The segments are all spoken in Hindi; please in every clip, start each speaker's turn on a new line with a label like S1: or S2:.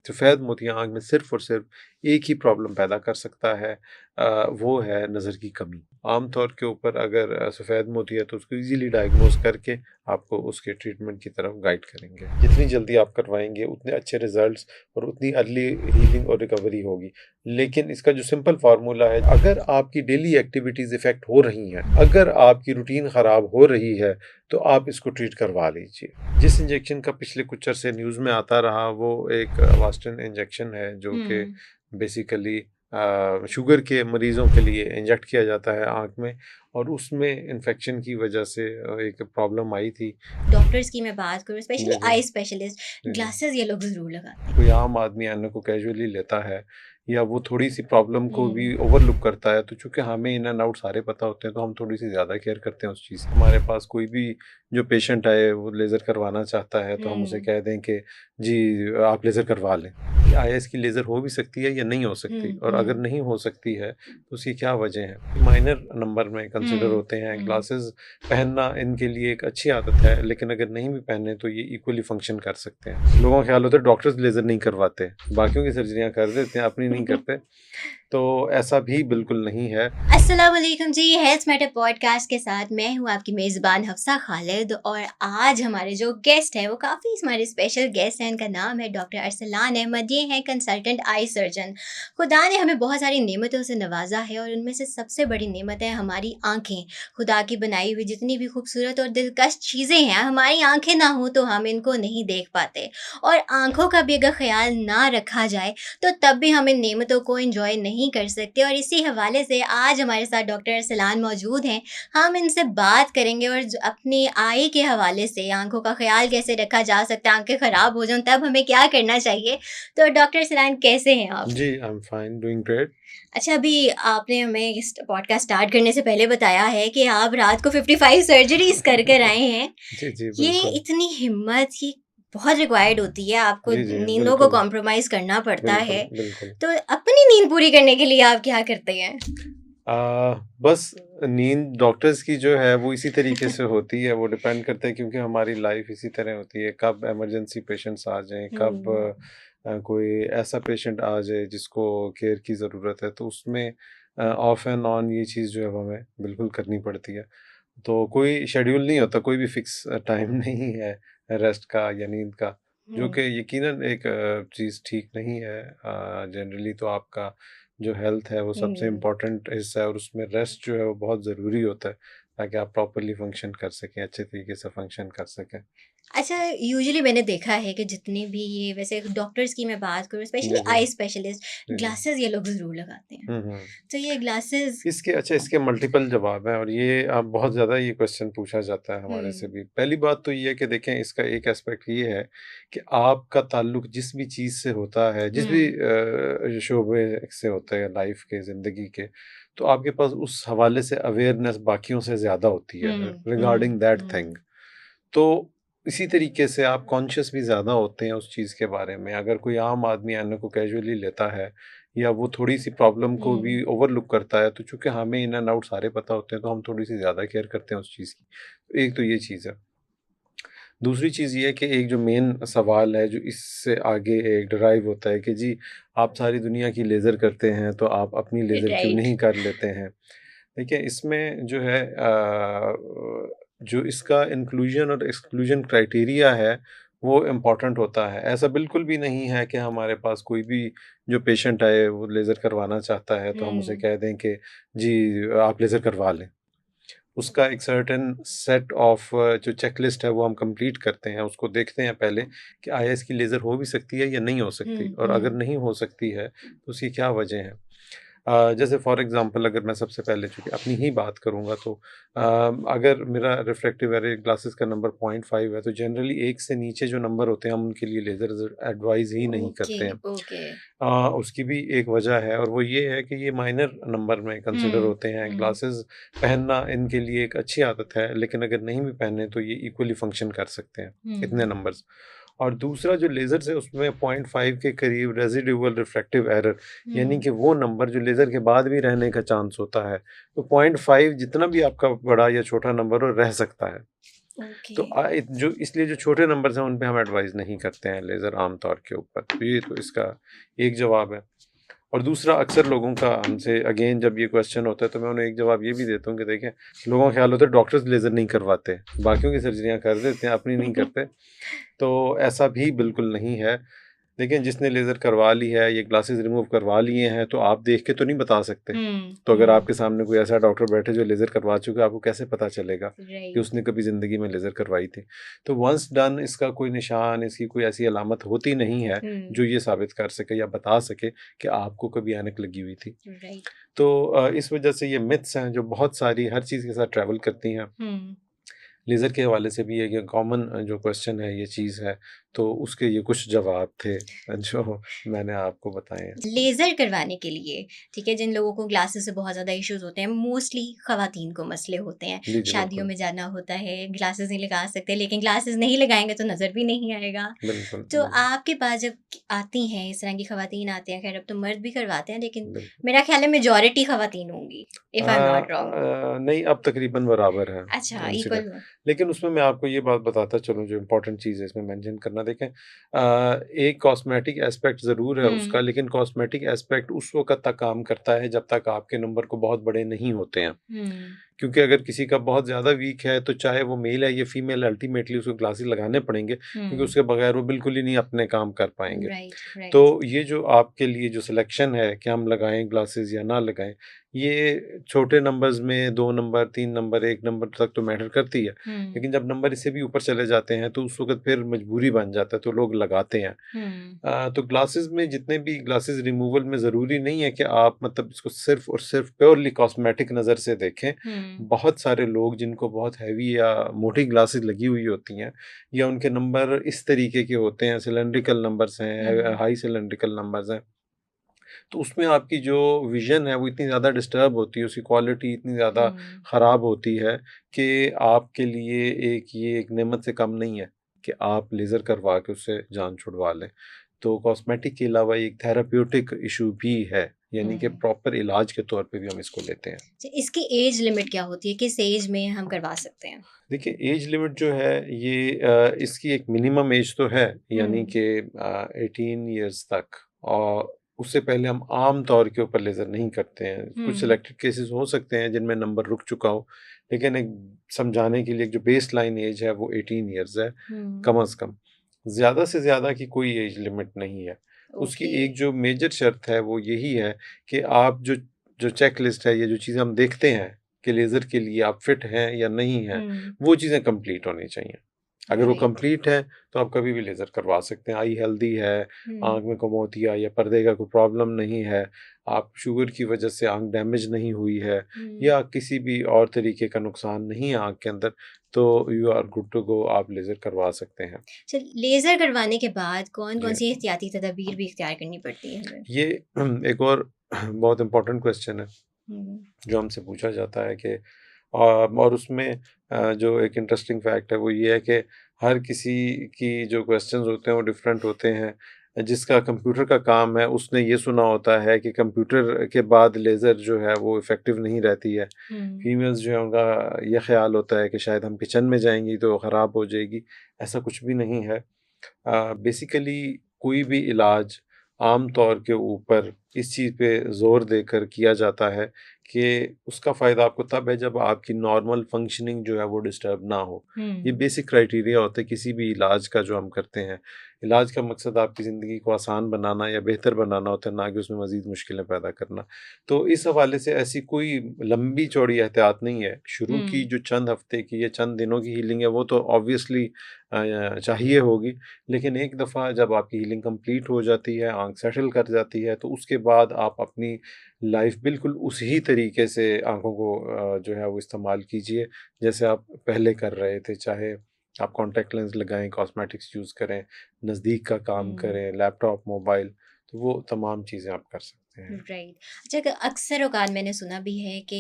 S1: सफ़ेद मोतियाँ आँख में सिर्फ़ और सिर्फ़ एक ही प्रॉब्लम पैदा कर सकता है, वो है नज़र की कमी। आम तौर के ऊपर अगर सफ़ेद मोती है तो उसको ईज़िली डायग्नोज़ करके आपको उसके ट्रीटमेंट की तरफ गाइड करेंगे। जितनी जल्दी आप करवाएँगे उतने अच्छे रिज़ल्ट्स और उतनी अर्ली हीलिंग और रिकवरी होगी। लेकिन इसका जो सिंपल फ़ॉर्मूला है, अगर आपकी डेली एक्टिविटीज़ इफ़ेक्ट हो रही हैं, अगर आपकी रूटीन ख़राब हो रही है, तो आप इसको ट्रीट करवा लीजिए। जिस इंजेक्शन का पिछले कुछ अरसे न्यूज़ में आता रहा वो एक अवास्टन इंजेक्शन है जो कि
S2: हुँ।
S1: बेसिकली शुगर के मरीज़ों के लिए इंजेक्ट किया जाता है आँख में, और उसमें इन्फेक्शन की वजह से एक प्रॉब्लम आई थी।
S2: डॉक्टर्स की मैं बात करूँ, स्पेशली
S1: जी, जी।
S2: आई स्पेशलिस्ट,
S1: जी, जी।
S2: ग्लासेस ये लोग ज़रूर लगाते हैं।
S1: कोई आम आदमी आने को कैजुअली लेता है या वो थोड़ी-सी प्रॉब्लम को भी
S2: हुँ,
S1: ओवरलुक करता है, तो चूँकि हमें इन एंड आउट सारे पता होते हैं, तो हम थोड़ी-सी ज़्यादा केयर करते हैं उस चीज़ की। हमारे पास कोई भी जो पेशेंट आए, वो लेज़र करवाना चाहता है, तो हम उसे
S2: हुँ,
S1: कह दें कि जी, आप लेज़र करवा लें। आईएस की लेज़र हो भी सकती है या नहीं हो सकती,
S2: हुँ,
S1: और अगर
S2: हुँ,
S1: नहीं हो सकती है, तो उसकी क्या वजह है? माइनर नंबर में कंसिडर
S2: हुँ,
S1: होते हैं।
S2: हुँ।
S1: ग्लासेस पहनना इनके लिए एक अच्छी आदत है, लेकिन अगर नहीं भी पहने, तो ये इक्वली फंक्शन कर सकते हैं। लोगों का ख़्याल होता है डॉक्टर्स लेज़र नहीं करवाते, बाकियों की सर्जरियाँ कर देते हैं, अपनी नहीं करते, तो ऐसा भी बिल्कुल नहीं है।
S2: अस्सलाम वालेकुम जी, हेल्थ मैटर पॉडकास्ट के साथ मैं हूँ आपकी मेज़बान हफ्सा खालिद, और आज हमारे जो गेस्ट हैं वो काफ़ी हमारे स्पेशल गेस्ट हैं। इनका नाम है डॉक्टर अरसलान अहमद। ये हैं कंसल्टेंट आई सर्जन। खुदा ने हमें बहुत सारी नेमतों से नवाजा है और उनमें से सबसे बड़ी नेमत है हमारी आँखें। खुदा की बनाई हुई जितनी भी खूबसूरत और दिलकश चीज़ें हैं, हमारी आँखें ना हो तो हम इनको नहीं देख पाते, और आँखों का भी अगर ख़्याल ना रखा जाए तो तब भी हम इन नेमतों को एंजॉय नहीं कर सकते। और इसी हवाले से आज हमारे साथ डॉक्टर अरसलान मौजूद हैं। हम इनसे बात करेंगे और अपनी आई के हवाले से आंखों का ख्याल कैसे रखा जा सकता है, आंखें ख़राब हो जाऊँ तब हमें क्या करना चाहिए। तो डॉक्टर अरसलान, कैसे हैं आप?
S1: जी, I am fine, doing great.
S2: अच्छा, अभी आपने हमें इस पॉडकास्ट स्टार्ट करने से पहले बताया है कि आप रात को 55 सर्जरीज़ कर कर आए हैं।
S1: जी, जी,
S2: ये
S1: बिल्कुल।
S2: इतनी हिम्मत की बहुत रिक्वायर्ड होती है, आपको
S1: जी, जी,
S2: नींदों को
S1: बिल्कुल,
S2: कॉम्प्रोमाइज़ करना पड़ता
S1: बिल्कुल,
S2: है।
S1: बिल्कुल।
S2: तो अपनी नींद पूरी करने के लिए आप क्या करते हैं?
S1: बस नींद डॉक्टर्स की जो है वो इसी तरीके से होती है, वो डिपेंड करता है क्योंकि हमारी लाइफ इसी तरह होती है, कब इमरजेंसी पेशेंट्स आ जाएँ, कब
S2: हुँ,
S1: कोई ऐसा पेशेंट आ जाए जिसको केयर की ज़रूरत है, तो उसमें ऑफ एंड ऑन ये चीज़ जो है वो हमें बिल्कुल करनी पड़ती है। तो कोई शेड्यूल नहीं होता, कोई भी फिक्स टाइम नहीं है रेस्ट का या नींद का, जो
S2: हुँ,
S1: कि यकीनन एक चीज़ ठीक नहीं है। जनरली तो आपका जो हेल्थ है वो सबसे
S2: हुँ।
S1: इम्पोर्टेंट हिस्सा है, और उसमें रेस्ट जो है वो बहुत ज़रूरी होता है, ताकि आप प्रॉपर्ली फंक्शन कर सकें, अच्छे तरीके से फंक्शन कर सकें।
S2: अच्छा, यूजुअली मैंने देखा है कि जितने भी ये वैसे डॉक्टर्स की मैं बात करूँ, स्पेशली
S1: जी, जी।
S2: आई स्पेशलिस्ट,
S1: जी, जी।
S2: ग्लासेस ये लोग ज़रूर लगाते हैं।
S1: हुँ, हुँ।
S2: तो ये ग्लासेस।
S1: इसके मल्टीपल जवाब हैं, और ये बहुत ज़्यादा ये क्वेश्चन पूछा जाता है हमारे से
S2: हुँ,
S1: भी। पहली बात तो ये है कि देखें, इसका एक एस्पेक्ट ये है कि आपका ताल्लुक जिस भी चीज़ से होता है, जिस भी
S2: हुँ,
S1: शोबे से होता है लाइफ़ के, ज़िंदगी के, तो आपके पास उस हवाले से अवेयरनेस बाकियों से ज़्यादा होती है
S2: हुँ, हुँ,
S1: रिगार्डिंग दैट
S2: हुँ,
S1: थिंग। तो इसी तरीके से आप कॉन्शियस भी ज़्यादा होते हैं उस चीज़ के बारे में। अगर कोई आम आदमी आने को कैजुअली लेता है या वो थोड़ी-सी प्रॉब्लम को
S2: हुँ,
S1: भी ओवरलुक करता है, तो चूँकि हमें इन एंड आउट सारे पता होते हैं, तो हम थोड़ी-सी ज़्यादा केयर करते हैं उस चीज़ की। तो एक तो ये चीज़ है। दूसरी चीज़ ये है कि एक जो मेन सवाल है, जो इससे आगे एक डिराइव होता है कि जी, आप सारी दुनिया की लेज़र करते हैं, तो आप अपनी लेज़र क्यों
S2: राइट।
S1: नहीं कर लेते हैं? देखिए, इसमें जो है जो इसका इंक्लूजन और एक्सक्लूजन क्राइटेरिया है, वो इम्पोर्टेंट होता है। ऐसा बिल्कुल भी नहीं है कि हमारे पास कोई भी जो पेशेंट आए, वो लेज़र करवाना चाहता है, तो हम उसे
S2: हुँ,
S1: कह दें कि जी, आप लेज़र करवा लें। उसका एक सर्टेन सेट ऑफ जो चेकलिस्ट है, वो हम कंप्लीट करते हैं, उसको देखते हैं पहले कि आया इसकी लेज़र हो भी सकती है या नहीं हो
S2: हुँ,
S1: सकती, और अगर
S2: हुँ,
S1: नहीं हो सकती है, तो उसकी क्या वजह है। जैसे फॉर एग्ज़ाम्पल, अगर मैं सबसे पहले चूँकि अपनी ही बात करूँगा, तो अगर मेरा रिफ्रैक्टिव एरर ग्लासेस का नंबर 0.5 है, तो जनरली 1 से नीचे जो नंबर होते हैं, हम उनके लिए लेज़र एडवाइज़ ही नहीं
S2: ओके,
S1: करते हैं।
S2: ओके।
S1: उसकी भी एक वजह है, और वो ये है कि ये माइनर नंबर में कंसिडर
S2: हुँ,
S1: होते हैं।
S2: हुँ,
S1: ग्लासेस पहनना इनके लिए एक अच्छी आदत है, लेकिन अगर नहीं भी पहने, तो ये इक्वली फंक्शन कर सकते हैं, इतने
S2: हुँ,
S1: नंबर्स। और दूसरा जो लेज़र्स है, उसमें 0.5 के करीब रेसिडुअल रिफ्रैक्टिव एरर, यानी
S2: हुँ,
S1: कि वो नंबर जो लेज़र के बाद भी रहने का चांस होता है। तो 0.5 जितना भी आपका बड़ा या छोटा नंबर हो, रह सकता है।
S2: ओके।
S1: तो जो इसलिए जो छोटे नंबर्स हैं उन पे हम एडवाइस नहीं करते हैं लेज़र आम तौर के ऊपर। तो ये तो इसका एक जवाब है। और दूसरा, अक्सर लोगों का हमसे अगेन जब ये क्वेश्चन होता है तो मैं उन्हें एक जवाब ये भी देता हूँ कि देखें, लोगों का ख्याल होता है डॉक्टर्स लेज़र नहीं करवाते, बाकियों की सर्जरियाँ कर देते हैं, अपनी नहीं करते। तो ऐसा भी बिल्कुल नहीं है। देखिए, जिसने लेज़र करवा ली है, ये ग्लासेस रिमूव करवा लिए हैं, तो आप देख के तो नहीं बता सकते। तो अगर आपके सामने कोई ऐसा डॉक्टर बैठे जो लेज़र करवा चुका है, आपको कैसे पता चलेगा कि
S2: राइट।
S1: उसने कभी ज़िंदगी में लेज़र करवाई थी? तो वंस डन, इसका कोई निशान, इसकी कोई ऐसी अलामत होती नहीं है जो ये साबित कर सके या बता सके कि आपको कभी ऐनक लगी हुई थी।
S2: राइट।
S1: तो इस वजह से ये मिथ्स हैं जो बहुत सारी हर चीज़ के साथ ट्रैवल करती हैं। लेज़र के हवाले से भी एक कॉमन जो क्वेश्चन है, ये चीज़ है, तो उसके ये कुछ जवाब थे जो मैंने आपको बताए हैं।
S2: लेज़र करवाने के लिए, ठीक है, जिन लोगों को ग्लासेस से बहुत ज़्यादा इश्यूज़ होते हैं, मोस्टली ख़वातीन को मसले होते हैं।
S1: जी, जी,
S2: शादियों
S1: बिल्कुल।
S2: में जाना होता है, ग्लासेस नहीं लगा सकते, लेकिन ग्लासेस नहीं लगाएँगे तो नज़र भी नहीं आएगा।
S1: बिल्कुल,
S2: तो
S1: बिल्कुल,
S2: आपके पास जब आती हैं, इस तरह की ख़वातीन आती हैं, ख़ैर अब तो मर्द भी करवाते हैं, लेकिन
S1: बिल्कुल।
S2: मेरा ख़्याल है मेजॉरिटी ख़वातीन होंगी, if I am not wrong.
S1: नहीं, अब तकरीबन बराबर है
S2: अच्छा,
S1: इंसिडेंट।
S2: इक्वल है।
S1: लेकिन उसमें मैं आपको ये बात बताता चलूँ जो इम्पोर्टेंट चीज़ है इसमें मेंशन करना। देखें, एक कॉस्मेटिक एस्पेक्ट ज़रूर है उसका,
S2: हुँ,
S1: लेकिन कॉस्मेटिक एस्पेक्ट उस वक़्त तक काम करता है जब तक आपके नंबर को बहुत बड़े नहीं होते हैं।
S2: हुँ,
S1: क्योंकि अगर किसी का बहुत ज़्यादा वीक है, तो चाहे वो मेल है या फीमेल, अल्टीमेटली उसको ग्लासेस लगाने पड़ेंगे, क्योंकि
S2: हुँ।
S1: उसके बगैर वो बिल्कुल ही नहीं अपने काम कर पाएँगे।
S2: राइट,
S1: तो
S2: राइट।
S1: ये जो आपके लिए जो सिलेक्शन है कि हम लगाएँ ग्लासेस या ना लगाएँ, ये छोटे नंबर्स में 2 नंबर, 3 नंबर, 1 नंबर तक तो मैटर करती है।
S2: हुँ,
S1: लेकिन जब नंबर इससे भी ऊपर चले जाते हैं, तो उस वक़्त फिर मजबूरी बन जाता है, तो लोग लगाते हैं।
S2: हुँ,
S1: तो ग्लासेस में जितने भी ग्लासेस रिमूवल में ज़रूरी नहीं है कि आप मतलब इसको सिर्फ़ और सिर्फ़ प्योरली कॉस्मेटिक नज़र से देखें।
S2: हुँ,
S1: बहुत सारे लोग जिनको बहुत हैवी या मोटी ग्लासेस लगी हुई होती हैं, या उनके नंबर इस तरीके के होते हैं, सिलिंड्रिकल नंबर्स हैं,
S2: हुँ,
S1: हाई सिलिंड्रिकल नंबर्स हैं, तो उसमें आपकी जो विज़न है वो इतनी ज़्यादा डिस्टर्ब होती है, उसकी क्वालिटी इतनी ज़्यादा
S2: हुँ।
S1: ख़राब होती है कि आपके लिए ये एक नेमत से कम नहीं है कि आप लेज़र करवा के उससे जान छुड़वा लें। तो कॉस्मेटिक के अलावा एक थेराप्यूटिक इशू भी है, यानी कि
S2: हुँ।
S1: प्रॉपर इलाज के तौर पे भी हम इसको लेते हैं।
S2: अच्छा, इसकी एज लिमिट क्या होती है? किस एज में हम करवा सकते हैं?
S1: देखिए, एज लिमिट जो है ये इसकी एक मिनिमम एज तो है, यानी
S2: हुँ,
S1: कि 18 इयर्स तक, और उससे पहले हम आम तौर के ऊपर लेज़र नहीं करते हैं। कुछ
S2: हुँ,
S1: सिलेक्टेड केसेस हो सकते हैं जिनमें नंबर रुक चुका हो, लेकिन एक समझाने के लिए एक जो बेस लाइन एज है वो 18 इयर्स है,
S2: हुँ।
S1: कम अज़ कम। ज़्यादा से ज़्यादा की कोई एज लिमिट नहीं है। उसकी
S2: ओके।
S1: एक जो मेजर शर्त है वो यही है कि आप जो जो चेकलिस्ट है, ये जो चीज़ें हम देखते हैं कि लेज़र के लिए आप फिट हैं या नहीं हैं,
S2: हुँ,
S1: वो चीज़ें कंप्लीट होनी चाहिए। अगर वो
S2: राइट।
S1: कंप्लीट है, तो आप कभी भी लेज़र करवा सकते हैं। आई हेल्दी है,
S2: हुँ,
S1: आँख में कमौतिया या पर्दे का कोई प्रॉब्लम नहीं है, आप शुगर की वजह से आँख डैमेज नहीं हुई है,
S2: हुँ।
S1: या किसी भी और तरीके का नुकसान नहीं है आँख के अंदर, तो you are good to go, आप लेज़र करवा सकते हैं।
S2: अच्छा, लेज़र करवाने के बाद कौन-कौन
S1: जी।
S2: सी एहतियाती तदाबीर भी इख्तियार करनी पड़ती है हमें?
S1: ये एक और बहुत इम्पोर्टेंट क्वेश्चन है,
S2: हुँ,
S1: जो हमसे पूछा जाता है कि और उसमें जो एक इंटरेस्टिंग फैक्ट है वो ये है कि हर किसी की जो क्वेश्चंस होते हैं वो डिफरेंट होते हैं। जिसका कंप्यूटर का काम है उसने ये सुना होता है कि कंप्यूटर के बाद लेज़र जो है वो इफ़ेक्टिव नहीं रहती है।
S2: हुँ,
S1: फीमेल्स जो है उनका ये ख़्याल होता है कि शायद हम किचन में जाएँगी तो ख़राब हो जाएगी, ऐसा कुछ भी नहीं है। बेसिकली कोई भी इलाज आम तौर के ऊपर इस चीज़ पे ज़ोर देकर किया जाता है कि उसका फ़ायदा आपको तब है जब आपकी नॉर्मल फंक्शनिंग जो है वो डिस्टर्ब ना हो। ये
S2: हुँ,
S1: बेसिक क्राइटेरिया होता है किसी भी इलाज का जो हम करते हैं। इलाज का मकसद आपकी ज़िंदगी को आसान बनाना या बेहतर बनाना होता है, ना कि उसमें मज़ीद मुश्किलें पैदा करना। तो इस हवाले से ऐसी कोई लंबी चौड़ी एहतियात नहीं है। शुरू की
S2: हुँ,
S1: जो चंद हफ़्ते की या चंद दिनों की हीलिंग है वो तो ऑब्वियसली चाहिए होगी। लेकिन एक दफ़ा जब आपकी हीलिंग कंप्लीट हो जाती है, आँख सेटल कर जाती है, तो उसके बाद आप अपनी लाइफ बिल्कुल उसी तरीके से आँखों को जो है वो इस्तेमाल कीजिए, जैसे आप पहले कर रहे थे। चाहे आप कॉन्टैक्ट लेंस लगाएँ, कॉस्मेटिक्स यूज़ करें, नज़दीक का काम
S2: हुँ।
S1: करें, लैपटॉप, मोबाइल, तो वो तमाम चीज़ें आप कर सकते हैं। सकते हैं।
S2: राइट। अच्छा, अक्सर औकात मैंने सुना भी है कि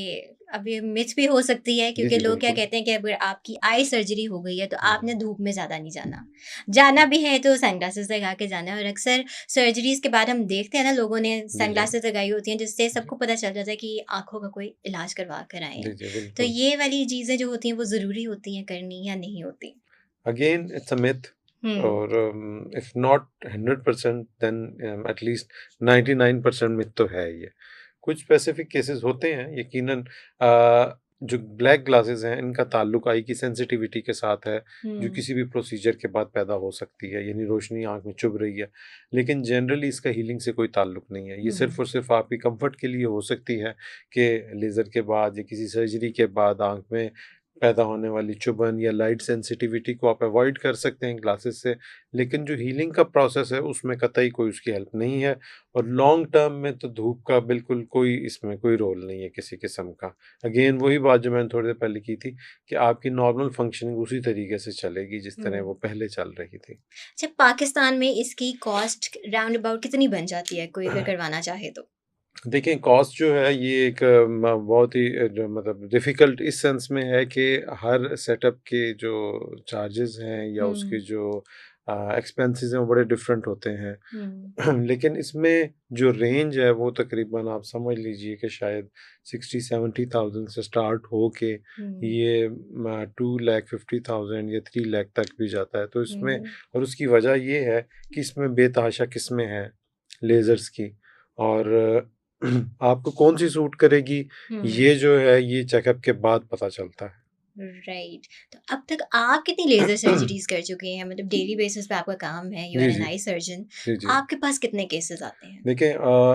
S2: अब ये मिथ भी हो सकती है,
S1: जी,
S2: क्योंकि
S1: जी,
S2: लोग क्या
S1: बिल्कुल।
S2: कहते हैं कि अगर आपकी आई सर्जरी हो गई है तो
S1: हुँ,
S2: आपने
S1: हुँ।
S2: धूप में ज़्यादा नहीं जाना। जाना भी है तो सनग्लासेस लगा के जाना है, और अक्सर सर्जरीज़ के बाद हम देखते हैं ना, लोगों ने
S1: जी, जी।
S2: सनग्लासेस लगाई होती हैं जिससे
S1: जी।
S2: सबको पता चल जाता है कि आँखों का कोई इलाज करवा कर आए
S1: जी,
S2: हैं।
S1: जी,
S2: तो
S1: बिल्कुल।
S2: ये वाली चीज़ें जो होती हैं वो ज़रूरी होती हैं करनी या नहीं होती?
S1: Again it's a myth
S2: hmm,
S1: और if not 100% then at least 99% myth तो है ये। कुछ स्पेसिफिक केसेस होते हैं यकीनन। जो ब्लैक ग्लासेस हैं इनका ताल्लुक आई की सेंसिटिविटी के साथ है, जो
S2: हुँ,
S1: किसी भी प्रोसीजर के बाद पैदा हो सकती है, यानी रोशनी आंख में चुभ रही है। लेकिन जनरली इसका हीलिंग से कोई ताल्लुक नहीं है। ये
S2: हुँ,
S1: सिर्फ और सिर्फ आपकी कंफर्ट के लिए हो सकती है कि लेज़र के बाद या किसी सर्जरी के बाद आंख में पैदा होने वाली चुभन या लाइट सेंसिटिविटी को आप अवॉइड कर सकते हैं ग्लासेस से। लेकिन जो हीलिंग का प्रोसेस है उसमें कतई कोई उसकी हेल्प नहीं है, और लॉन्ग टर्म में तो धूप का बिल्कुल कोई इसमें कोई रोल नहीं है किसी किस्म का। अगेन वही बात जो मैंने थोड़ी देर पहले की थी कि आपकी नॉर्मल फंक्शनिंग उसी तरीके से चलेगी जिस तरह
S2: हुँ।
S1: वो पहले चल रही थी।
S2: अच्छा, पाकिस्तान में इसकी कॉस्ट राउंड अबाउट कितनी बन जाती है कोई अगर करवाना चाहे तो?
S1: देखिए कॉस्ट जो है ये एक बहुत ही जो मतलब डिफ़िकल्ट इस सेंस में है कि हर सेटअप के जो चार्जेस हैं या उसके
S2: हुँ,
S1: जो एक्सपेंसेस हैं वो बड़े डिफरेंट होते हैं।
S2: हुँ,
S1: लेकिन इसमें जो रेंज है वो तकरीबन आप समझ लीजिए कि शायद 60-70,000 से स्टार्ट हो के
S2: हुँ,
S1: ये 2,50,000 या 3 लाख तक भी जाता है। तो इसमें
S2: हुँ,
S1: और उसकी वजह ये है कि इसमें बेतहाशा किस्में हैं लेज़र्स की, और आपको कौन-सी सूट करेगी,
S2: हुँ,
S1: ये जो है ये चेकअप के बाद पता चलता है।
S2: राइट। तो अब तक आप कितनी लेज़र सर्जरीज़ कर चुके हैं? मतलब डेली बेसिस पे आपका काम है, यू आर
S1: जी,
S2: एन
S1: जी।
S2: Eye surgeon.
S1: जी, जी।
S2: आपके पास कितने केसेज़ आते हैं?
S1: देखिए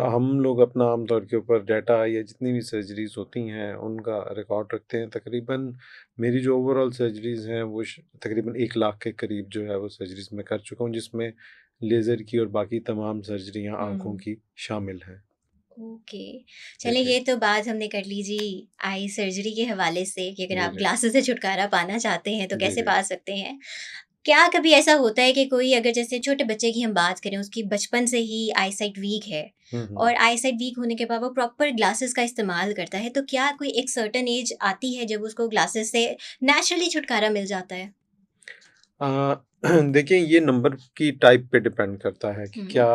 S1: हम लोग अपना आम तौर के ऊपर डाटा या जितनी भी सर्जरीज़ होती हैं उनका रिकॉर्ड रखते हैं। तकरीबन मेरी जो ओवरऑल सर्जरीज़ हैं वो तकरीबन 1 लाख के करीब जो है वो सर्जरीज़ मैं कर चुका हूँ, जिसमें लेज़र की और बाकी तमाम सर्जरियाँ आँखों
S2: हुँ,
S1: की शामिल हैं।
S2: ओके।
S1: जी,
S2: चलिए,
S1: जी।
S2: ये तो बात हमने कर ली जी आई सर्जरी के हवाले से कि अगर
S1: जी,
S2: आप
S1: जी।
S2: ग्लासेस से छुटकारा पाना चाहते हैं तो
S1: जी,
S2: कैसे
S1: जी।
S2: पा सकते हैं। क्या कभी ऐसा होता है कि कोई अगर जैसे छोटे बच्चे की हम बात करें, उसकी बचपन से ही आईसाइट वीक है
S1: हुँ, हुँ।
S2: और आईसाइट वीक होने के बाद वो प्रॉपर ग्लासेस का इस्तेमाल करता है, तो क्या कोई एक सर्टेन एज आती है जब उसको ग्लासेस से नेचुरली छुटकारा मिल जाता है?
S1: अ, देखिए ये नंबर की टाइप पे डिपेंड करता है कि
S2: हुँ,
S1: क्या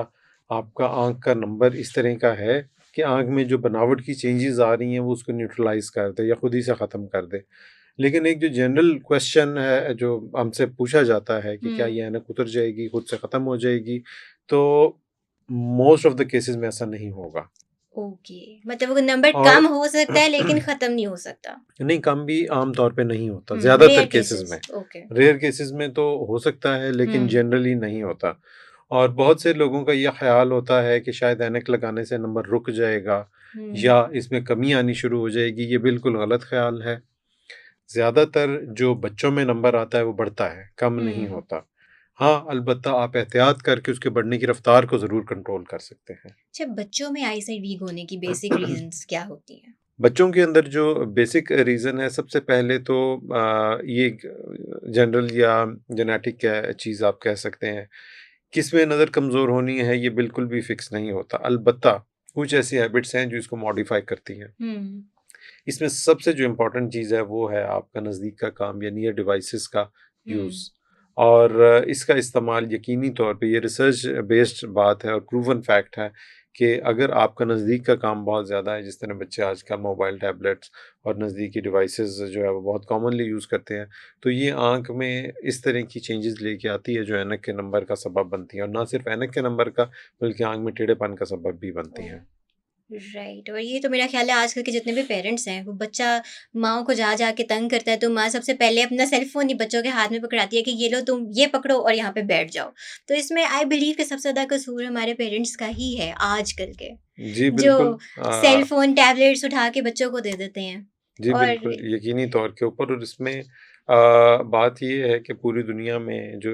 S1: आपका आँख का नंबर इस तरह का है कि आँख में जो बनावट की चेंजेज़ आ रही हैं वो उसको न्यूट्रलाइज़ कर दे या खुद ही से ख़त्म कर दे। लेकिन एक जो जनरल क्वेश्चन है जो हमसे पूछा जाता है कि क्या
S2: हुँ,
S1: ये ऐनक उतर जाएगी, खुद से ख़त्म हो जाएगी? तो मोस्ट ऑफ द केसेज़ में ऐसा नहीं होगा।
S2: ओके। मतलब वो नंबर
S1: और
S2: कम हो सकता है लेकिन ख़त्म नहीं हो सकता।
S1: नहीं, कम भी आम तौर पे नहीं होता,
S2: हुँ,
S1: ज़्यादातर
S2: रेयर
S1: केसेज़
S2: केसेस,
S1: में।
S2: ओके।
S1: रेयर केसेज़ में तो हो सकता है लेकिन
S2: हुँ,
S1: जनरली नहीं होता। और बहुत से लोगों का ये ख़्याल होता है कि शायद ऐनक लगाने से नंबर रुक जाएगा
S2: हुँ,
S1: या इसमें कमी आनी शुरू हो जाएगी, ये बिल्कुल गलत ख़्याल है। ज़्यादातर जो बच्चों में नंबर आता है वो बढ़ता है, कम नहीं
S2: हुँ।
S1: होता। हाँ, अलबत्ता आप एहतियात करके उसके बढ़ने की रफ़्तार को ज़रूर कंट्रोल कर सकते हैं।
S2: अच्छा, बच्चों में आईसाइट वीक होने की बेसिक रीज़न्स क्या होती हैं?
S1: बच्चों के अंदर जो बेसिक रीज़न है सबसे पहले तो ये जनरल या जेनेटिक क्या चीज़ आप कह सकते हैं। किसमें नज़र कमज़ोर होनी है ये बिल्कुल भी फ़िक्स नहीं होता। अलबत्ता कुछ ऐसी हैबिट्स हैं जो इसको मॉडिफ़ाई करती हैं।
S2: हुँ,
S1: इसमें सबसे जो इम्पोर्टेंट चीज़ है वो है आपका नज़दीक का काम या नियर डिवाइसेस का
S2: हुँ,
S1: यूज़। और इसका इस्तेमाल यकीनी तौर पे ये रिसर्च बेस्ड बात है और प्रूवन फैक्ट है कि अगर आपका नज़दीक का काम बहुत ज़्यादा है, जिस तरह बच्चे आजकल मोबाइल टैबलेट्स और नज़दीकी डिवाइसेस जो है वो बहुत कॉमनली यूज़ करते हैं, तो ये आँख में इस तरह की चेंजेस लेके आती है जो ऐनक के नंबर का सबब बनती है, और ना सिर्फ ऐनक के नंबर का बल्कि आँख में टेढ़ेपन का सबब भी बनती
S2: ओह!
S1: हैं।
S2: राइट। और ये तो मेरा ख़्याल है आजकल के जितने भी पेरेंट्स हैं, वो बच्चा माँओं को जा-जा के तंग करता है, तो माँ सबसे पहले अपना सेल फ़ोन ही बच्चों के हाथ में पकड़ाती है कि ये लो तुम ये पकड़ो और यहाँ पे बैठ जाओ। तो इसमें आई बिलीव कि सबसे ज़्यादा कसूर हमारे पेरेंट्स का ही है आजकल के,
S1: जी, बिल्कुल।
S2: जो सेल फ़ोन, टैबलेट्स उठा के बच्चों को दे देते हैं।
S1: जी,
S2: और
S1: बिल्कुल, यकीनी तौर के ऊपर। और इसमें बात ये है कि पूरी दुनिया में जो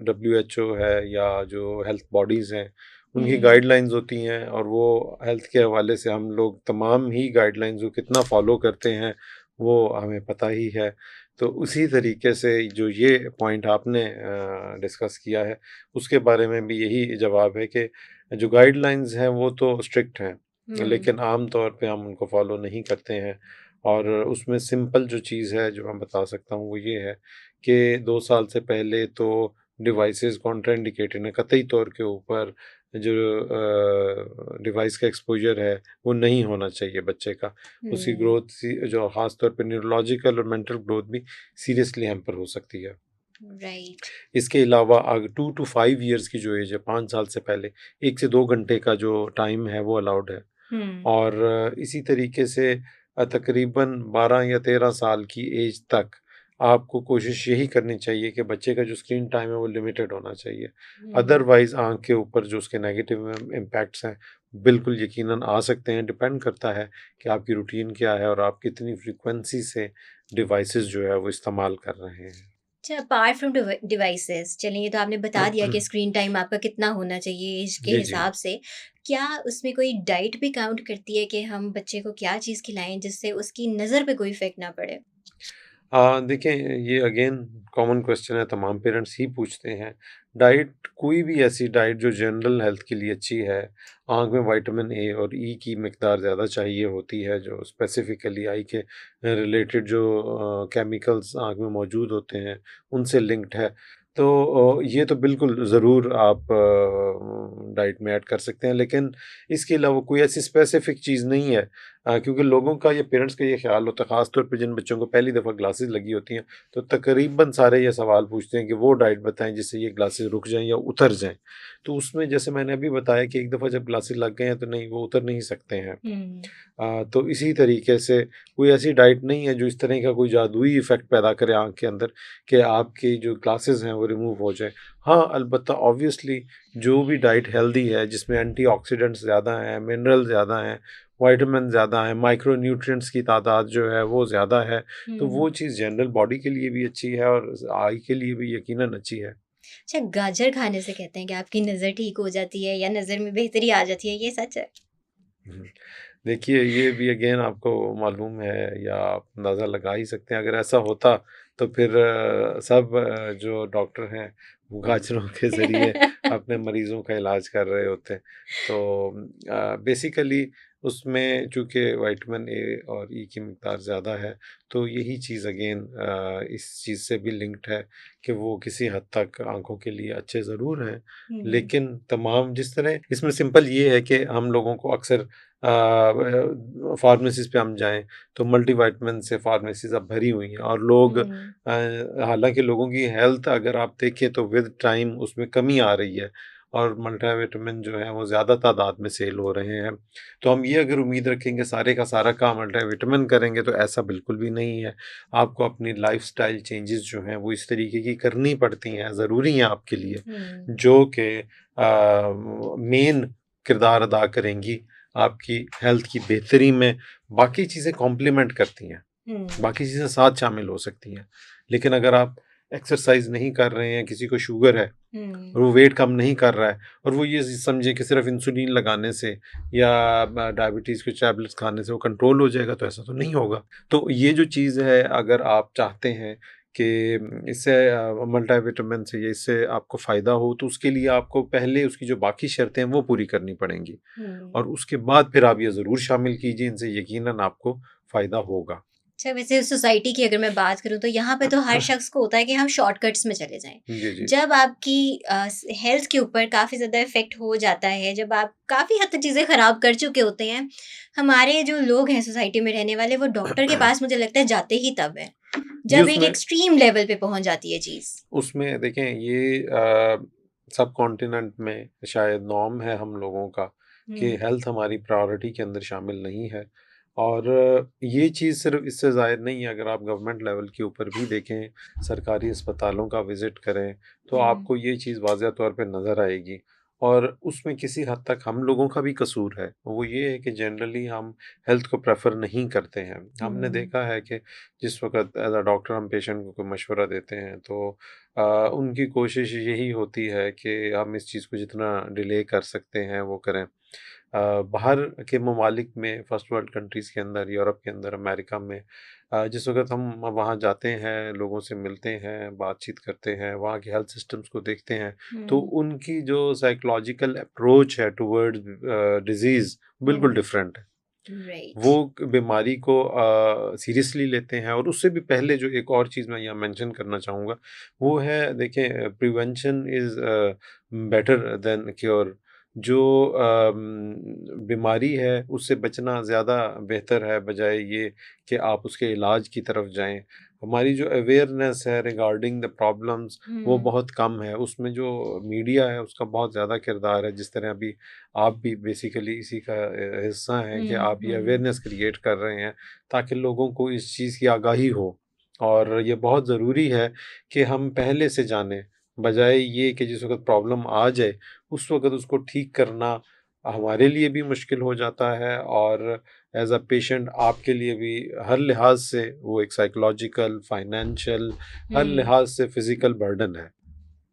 S1: डब्ल्यूएचओ है या जो हेल्थ बॉडीज़ हैं, उनकी
S2: हुँ,
S1: गाइडलाइंस होती हैं, और वो हेल्थ के हवाले से हम लोग तमाम ही गाइडलाइंस को कितना फ़ॉलो करते हैं, वो हमें पता ही है। तो उसी तरीके से जो ये पॉइंट आपने डिस्कस किया है, उसके बारे में भी यही जवाब है कि जो गाइडलाइंस हैं, वो तो स्ट्रिक्ट हैं।
S2: हुँ,
S1: लेकिन आम तौर पे हम उनको फॉलो नहीं करते हैं। और उसमें सिंपल जो चीज़ है जो मैं बता सकता हूँ वो ये है कि 2 साल से पहले तो डिवाइसेज़ कॉन्ट्राइंडिकेटेड हैं, कतई तौर के ऊपर जो डिवाइस का एक्सपोज़र है वो नहीं होना चाहिए बच्चे का। उसकी
S2: हुँ,
S1: ग्रोथ जो ख़ास तौर पे न्यूरोलॉजिकल और मेंटल ग्रोथ भी सीरियसली हैम्पर हो सकती है।
S2: राइट।
S1: इसके अलावा 2 टू 5 इयर्स की जो एज है, 5 साल से पहले 1 से 2 घंटे का जो टाइम है वो अलाउड है।
S2: हुँ,
S1: और इसी तरीके से तकरीबन 12 या 13 साल की एज तक आपको कोशिश यही करनी चाहिए कि बच्चे का जो स्क्रीन टाइम है वो लिमिटेड होना चाहिए।
S2: हुँ।
S1: अदरवाइज़ आँख के ऊपर जो उसके नेगेटिव इम्पैक्ट्स हैं, बिल्कुल यकीनन आ सकते हैं। डिपेंड करता है कि आपकी रूटीन क्या है और आप कितनी फ्रीक्वेंसी से डिवाइसेज़ जो है वो इस्तेमाल कर रहे हैं।
S2: अच्छा, अपार्ट फ्रॉम डिवाइसेस, चलिए, ये तो आपने बता दिया कि स्क्रीन टाइम आपका कितना होना चाहिए एज के
S1: जी, जी।
S2: हिसाब से। क्या उसमें कोई डाइट भी काउंट करती है कि हम बच्चे को क्या चीज़ खिलाएं जिससे उसकी नज़र पे कोई इफेक्ट ना पड़े?
S1: देखिए, ये अगेन कॉमन क्वेश्चन है, तमाम पेरेंट्स ही पूछते हैं। डाइट, कोई भी ऐसी डाइट जो जनरल हेल्थ के लिए अच्छी है, आँख में विटामिन ए और ई की मिकदार ज़्यादा चाहिए होती है, जो स्पेसिफ़िकली आई के रिलेटेड जो केमिकल्स आँख में मौजूद होते हैं, उनसे लिंक्ड है। तो ये तो बिल्कुल ज़रूर आप डाइट में ऐड कर सकते हैं, लेकिन इसके अलावा कोई ऐसी स्पेसिफ़िक चीज़ नहीं है। क्योंकि लोगों का या पेरेंट्स का ये ख़्याल होता है, ख़ास तौर पे जिन बच्चों को पहली दफ़ा ग्लासेस लगी होती हैं, तो तकरीबन सारे ये सवाल पूछते हैं कि वो डाइट बताएँ जिससे ये ग्लासेस रुक जाएँ या उतर जाएँ। तो उसमें जैसे मैंने अभी बताया कि एक दफ़ा जब ग्लासेस लग गए हैं तो नहीं, वो उतर नहीं सकते हैं।
S2: हुँ,
S1: तो इसी तरीके से कोई ऐसी डाइट नहीं है जो इस तरह का कोई जादुई इफ़ेक्ट पैदा करे आँख के अंदर कि आपकी जो ग्लासेस हैं वो रिमूव हो जाएँ। हाँ, अलबत्ता ऑब्वियसली जो भी डाइट हेल्दी है, जिसमें एंटीऑक्सीडेंट्स ज़्यादा हैं, मिनरल ज़्यादा हैं, विटामिन ज़्यादा हैं, माइक्रो न्यूट्रिएंट्स की तादाद जो है वो ज़्यादा है, तो
S2: हुँ।
S1: वो चीज़ जनरल बॉडी के लिए भी अच्छी है और आई के लिए भी यकीनन अच्छी है।
S2: अच्छा, गाजर खाने से कहते हैं कि आपकी नज़र ठीक हो जाती है या नज़र में बेहतरी आ जाती है, ये सच है?
S1: हुँ। देखिए, ये भी अगेन आपको मालूम है या आप अंदाज़ा लगा ही सकते हैं, अगर ऐसा होता तो फिर सब जो डॉक्टर हैं वो गाजरों के ज़रिए अपने मरीज़ों का इलाज कर रहे होते। तो बेसिकली उसमें चूँकि विटामिन ए और ई की मिक़दार ज़्यादा है, तो यही चीज़ अगेन इस चीज़ से भी लिंक्ड है कि वो किसी हद तक आँखों के लिए अच्छे ज़रूर हैं।
S2: हुँ,
S1: लेकिन तमाम जिस तरह इसमें सिंपल ये है कि हम लोगों को अक्सर फार्मेसीज़ पे हम जाएँ तो मल्टीविटामिन से फार्मेसीज़ अब भरी हुई हैं और लोग
S2: हुँ,
S1: हालाँकि लोगों की हेल्थ अगर आप देखें तो विद टाइम उसमें कमी आ रही है और मल्टीविटामिन जो है वो ज़्यादा तादाद में सेल हो रहे हैं। तो हम ये अगर उम्मीद रखेंगे सारे का सारा काम मल्टीविटामिन करेंगे तो ऐसा बिल्कुल भी नहीं है। आपको अपनी लाइफ़स्टाइल चेंजेज़ जो हैं वो इस तरीके की करनी पड़ती हैं, ज़रूरी हैं आपके लिए,
S2: हुँ,
S1: जो कि मेन किरदार अदा करेंगी आपकी हेल्थ की बेहतरी में। बाकी चीज़ें कॉम्प्लीमेंट करती हैं,
S2: हुँ,
S1: बाकी चीज़ें साथ शामिल हो सकती हैं। लेकिन अगर आप एक्सरसाइज़ नहीं कर रहे हैं, किसी को शुगर है
S2: हुँ।
S1: और वो वेट कम नहीं कर रहा है और वो ये समझे कि सिर्फ़ इंसुलिन लगाने से या डायबिटीज़ के टैबलेट्स खाने से वो कंट्रोल हो जाएगा, तो ऐसा तो नहीं होगा। तो ये जो चीज़ है, अगर आप चाहते हैं कि इससे मल्टीविटामिन से या इससे आपको फ़ायदा हो, तो उसके लिए आपको पहले उसकी जो बाकी शर्तें हैं वो पूरी करनी पड़ेंगी
S2: हुँ।
S1: और उसके बाद फिर आप ये ज़रूर शामिल कीजिए, इनसे यकीनन आपको फ़ायदा होगा।
S2: अच्छा, वैसे सोसाइटी की अगर मैं बात करूँ तो यहाँ पे तो हर शख्स को होता है कि हम शॉर्टकट्स में चले जाएँ।
S1: जी, जी।
S2: जब आपकी हेल्थ के ऊपर काफ़ी ज़्यादा इफ़ेक्ट हो जाता है, जब आप काफ़ी हद तक चीज़ें ख़राब कर चुके होते हैं, हमारे जो लोग हैं सोसाइटी में रहने वाले, वो डॉक्टर के पास मुझे लगता है जाते ही तब हैं,
S1: जी,
S2: जब एक
S1: उसमें
S2: एक्सट्रीम लेवल पे पहुँच जाती है चीज़।
S1: उसमें देखें ये सब कॉन्टिनेंट में शायद नॉर्म है हम लोगों का कि
S2: हुँ,
S1: हेल्थ हमारी प्रायोरिटी के अंदर शामिल नहीं है। और ये चीज़ सिर्फ इससे ज़ाहिर नहीं है, अगर आप गवर्नमेंट लेवल के ऊपर भी देखें, सरकारी अस्पतालों का विज़िट करें, तो
S2: हुँ,
S1: आपको ये चीज़ वाज़ह तौर पे नज़र आएगी। और उसमें किसी हद तक हम लोगों का भी कसूर है। वो ये है कि जनरली हम हेल्थ को प्रेफ़र नहीं करते हैं। हमने
S2: हुँ,
S1: देखा है कि जिस वक़्त एज़ अ डॉक्टर हम पेशेंट को कोई मशवरा देते हैं, तो उनकी कोशिश यही होती है कि हम इस चीज़ को जितना डिले कर सकते हैं वो करें। बाहर के ममालिक में, फर्स्ट वर्ल्ड कंट्रीज़ के अंदर, यूरोप के अंदर, अमेरिका में जिस वक़्त हम वहाँ जाते हैं, लोगों से मिलते हैं, बातचीत करते हैं, वहाँ के हेल्थ सिस्टम्स को देखते हैं, तो
S2: हुँ,
S1: उनकी जो साइकोलॉजिकल अप्रोच है टुवर्ड्स डिज़ीज़ बिल्कुल
S2: हुँ,
S1: डिफरेंट है।
S2: राइट।
S1: वो बीमारी को सीरियसली लेते हैं। और उससे भी पहले जो एक और चीज़ मैं यहाँ मेंशन करना चाहूँगा, वो है, देखें, prevention is better than cure. जो बीमारी है उससे बचना ज़्यादा बेहतर है, बजाय ये कि आप उसके इलाज की तरफ जाएँ। हमारी जो अवेयरनेस है रिगार्डिंग द प्रॉब्लम्स, वो
S2: हुँ,
S1: बहुत कम है। उसमें जो मीडिया है उसका बहुत ज़्यादा किरदार है। जिस तरह अभी आप भी बेसिकली इसी का हिस्सा हैं कि
S2: हुँ,
S1: आप ये
S2: हुँ,
S1: अवेयरनेस क्रिएट कर रहे हैं ताकि लोगों को इस चीज़ की आगाही हो। और ये बहुत ज़रूरी है कि हम पहले से जानें, बजाय ये कि जिस वक़्त प्रॉब्लम आ जाए, उस वक़्त उसको ठीक करना हमारे लिए भी मुश्किल हो जाता है, और एज़ अ पेशेंट आपके लिए भी हर लिहाज से वो एक साइकोलॉजिकल, फाइनेंशियल, हर
S2: हुँ।
S1: लिहाज से फ़िज़िकल बर्डन है।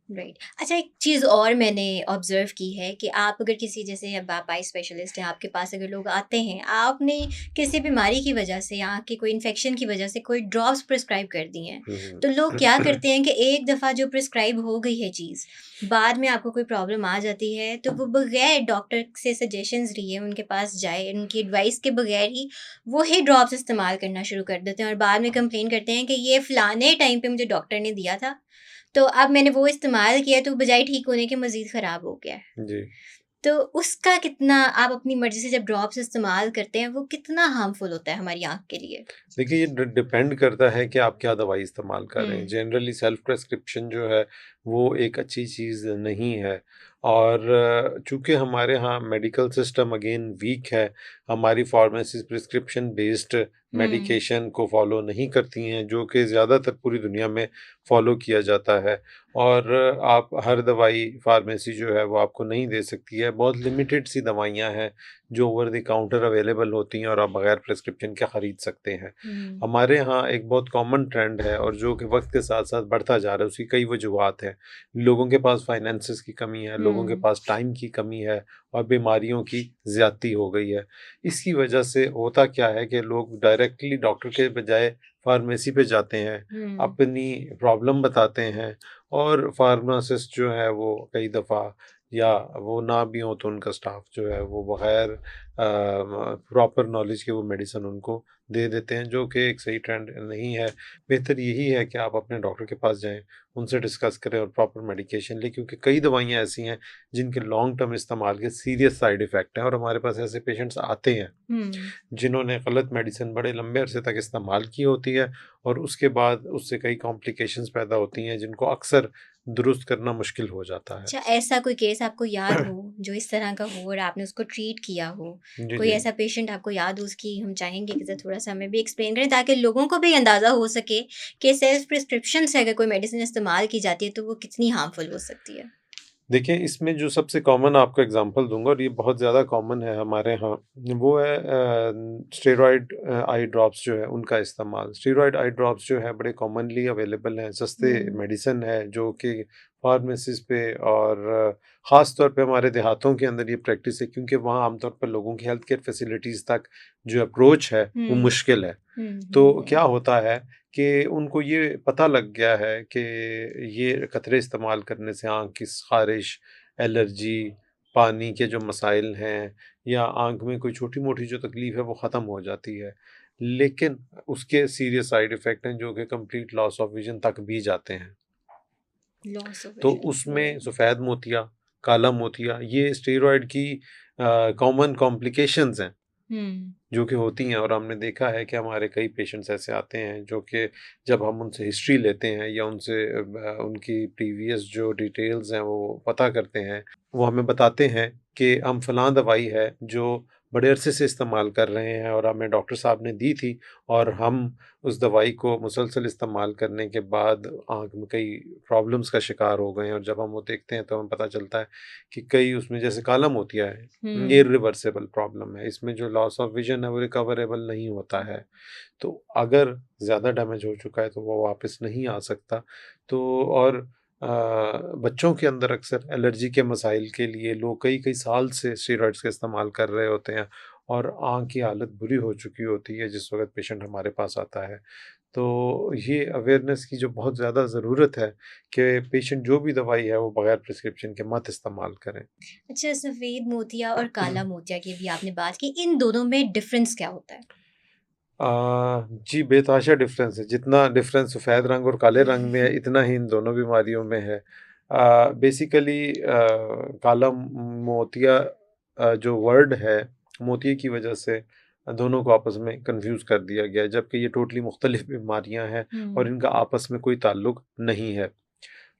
S2: राइट। अच्छा, एक चीज़ और मैंने ऑब्ज़र्व की है कि आप अगर किसी, जैसे अब आप आई स्पेशलिस्ट हैं, आपके पास अगर लोग आते हैं, आपने किसी बीमारी की वजह से या आँख के कोई इन्फेक्शन की वजह से कोई ड्रॉप्स प्रिस्क्राइब कर दी हैं,
S1: हुँ,
S2: तो लोग क्या
S1: हुँ।
S2: करते हैं कि एक दफ़ा जो प्रिस्क्राइब हो गई है चीज़, बाद में आपको कोई प्रॉब्लम आ जाती है, तो वो बगैर डॉक्टर से सजेशंस लिए उनके पास जाए, उनकी एडवाइस के बगैर ही वही ड्रॉप्स इस्तेमाल करना शुरू कर देते हैं और बाद में कंप्लेन करते हैं कि ये फ़लाने टाइम पे मुझे डॉक्टर ने दिया था, तो अब मैंने वो इस्तेमाल किया तो बजाय ठीक होने के मज़ीद ख़राब हो गया है।
S1: जी।
S2: तो उसका कितना, आप अपनी मर्ज़ी से जब ड्रॉप्स इस्तेमाल करते हैं, वो कितना हार्मफुल होता है हमारी आँख के लिए?
S1: देखिए, ये डिपेंड करता है कि आप क्या दवाई इस्तेमाल कर रहे हैं।
S2: हुँ,
S1: जनरली सेल्फ प्रिस्क्रिप्शन जो है वो एक अच्छी चीज़ नहीं है। और चूँकि हमारे यहाँ मेडिकल सिस्टम अगेन वीक है, हमारी फार्मेसीज़ प्रिस्क्रिप्शन बेस्ड
S2: हुँ,
S1: मेडिकेशन को फ़ॉलो नहीं करती हैं, जो कि ज़्यादातर पूरी दुनिया में फ़ॉलो किया जाता है। और आप हर दवाई फार्मेसी जो है वो आपको नहीं दे सकती है। बहुत लिमिटेड सी दवाइयाँ हैं जो ओवर द काउंटर अवेलेबल होती हैं और आप बगैर प्रिस्क्रिप्शन के खरीद सकते हैं।
S2: हुँ,
S1: हमारे यहाँ एक बहुत कॉमन ट्रेंड है, और जो कि वक्त के साथ साथ बढ़ता जा रहा है, उसकी कई वजूहत हैं। लोगों के पास फाइनेंसिस की कमी है, लोगों के
S2: हुँ,
S1: पास टाइम की कमी है, और बीमारियों की ज़्यादती हो गई है। इसकी वजह से होता क्या है कि लोग डायरेक्टली डॉक्टर के बजाय फार्मेसी पे जाते हैं,
S2: हुँ,
S1: अपनी प्रॉब्लम बताते हैं, और फार्मासिस्ट जो है वो कई दफ़ा, या वो ना भी हो तो उनका स्टाफ जो है वो बग़ैर प्रॉपर नॉलेज के वो मेडिसिन उनको दे देते हैं, जो कि एक सही ट्रेंड नहीं है। बेहतर यही है कि आप अपने डॉक्टर के पास जाएँ, उनसे डिस्कस करें और प्रॉपर मेडिकेशन लें, क्योंकि कई दवाइयाँ ऐसी हैं जिनके लॉन्ग टर्म इस्तेमाल के सीरियस साइड इफ़ेक्ट हैं, और हमारे पास ऐसे पेशेंट्स आते हैं
S2: हुँ।
S1: जिन्होंने गलत मेडिसिन बड़े लंबे अरसे तक इस्तेमाल की होती है, और उसके बाद उससे कई कॉम्प्लिकेशंस पैदा होती हैं जिनको अक्सर दुरुस्त करना मुश्किल हो जाता है।
S2: अच्छा, ऐसा कोई केस आपको याद हो, जो इस तरह का हो और आपने उसको ट्रीट किया हो?
S1: जी,
S2: कोई
S1: जी।
S2: ऐसा पेशेंट आपको याद हो, उसकी हम चाहेंगे कि ज़रा थोड़ा-सा हमें भी एक्सप्लेन करें, ताकि लोगों को भी अंदाज़ा हो सके कि सेल्फ प्रिस्क्रिप्शन से अगर कोई मेडिसिन इस्तेमाल की जाती है, तो वो कितनी हार्मफुल हो सकती है?
S1: देखिए, इसमें जो सबसे कॉमन आपको एग्ज़ाम्पल दूँगा, और ये बहुत ज़्यादा कॉमन है हमारे यहाँ, वो है स्टेरॉइड आई ड्रॉप्स जो है उनका इस्तेमाल। स्टेरॉइड आई ड्रॉप्स जो है बड़े कॉमनली अवेलेबल हैं, सस्ते
S2: हुँ,
S1: मेडिसिन है जो कि फार्मेसीज़ पे, और ख़ास तौर पे हमारे देहातों के अंदर ये प्रैक्टिस है, क्योंकि वहाँ आमतौर पर लोगों की हेल्थ केयर फैसिलिटीज़ तक जो अप्रोच है वो
S2: हुँ,
S1: मुश्किल है।
S2: हुँ, हुँ,
S1: तो क्या
S2: हुँ,
S1: होता है कि उनको ये पता लग गया है कि ये कतरे इस्तेमाल करने से आँख की ख़ारिश, एलर्जी, पानी के जो मसाइल हैं, या आँख में कोई छोटी-मोटी जो तकलीफ़ है वो ख़त्म हो जाती है। लेकिन उसके सीरियस साइड इफ़ेक्ट हैं जो कि कंप्लीट लॉस ऑफ विज़न तक भी जाते हैं।
S2: लॉस ऑफ
S1: तो
S2: विज़न,
S1: उसमें
S2: हुँ,
S1: सफ़ेद मोतिया, काला मोतिया, ये स्टेरॉइड की कॉमन कॉम्प्लिकेशंस हैं
S2: हुँ,
S1: जो कि होती हैं। और हमने देखा है कि हमारे कई पेशेंट्स ऐसे आते हैं जो कि जब हम उनसे हिस्ट्री लेते हैं, या उनसे उनकी प्रीवियस जो डिटेल्स हैं वो पता करते हैं, वो हमें बताते हैं कि हम फलां दवाई है जो बड़े अरसे से इस्तेमाल कर रहे हैं और हमें डॉक्टर साहब ने दी थी, और हम उस दवाई को मुसलसल इस्तेमाल करने के बाद आँख में कई प्रॉब्लम्स का शिकार हो गए हैं, और जब हम वो देखते हैं तो हमें पता चलता है कि कई उसमें जैसे काला मोतिया है, ये
S2: हुँ।
S1: रिवर्सेबल प्रॉब्लम है, इसमें जो लॉस ऑफ विजन है वो रिकवरेबल नहीं होता है। तो अगर ज़्यादा डैमेज हो चुका है तो वो वापस नहीं आ सकता। तो और बच्चों के अंदर अक्सर एलर्जी के मसाइल के लिए लोग कई-कई साल से स्टेरॉइड्स का इस्तेमाल कर रहे होते हैं, और आँख की हालत बुरी हो चुकी होती है जिस वक़्त पेशेंट हमारे पास आता है। तो ये अवेयरनेस की जो बहुत ज़्यादा ज़रूरत है कि पेशेंट जो भी दवाई है वो बगैर प्रिस्क्रिप्शन के मत इस्तेमाल करें।
S2: अच्छा, सफ़ेद मोतिया और काला मोतिया की भी आपने बात की, इन दोनों में डिफ़रेंस क्या होता है?
S1: जी, बेतहाशा डिफ़रेंस है। जितना डिफ़रेंस सफ़ेद रंग और काले रंग में है, इतना ही इन दोनों बीमारियों में है। बेसिकली काला मोतिया जो वर्ड है, मोतिये की वजह से दोनों को आपस में कन्फ्यूज़ कर दिया गया है, जबकि ये टोटली मुख्तलिफ़ बीमारियाँ हैं और
S2: हुँ।
S1: इनका आपस में कोई ताल्लुक नहीं है।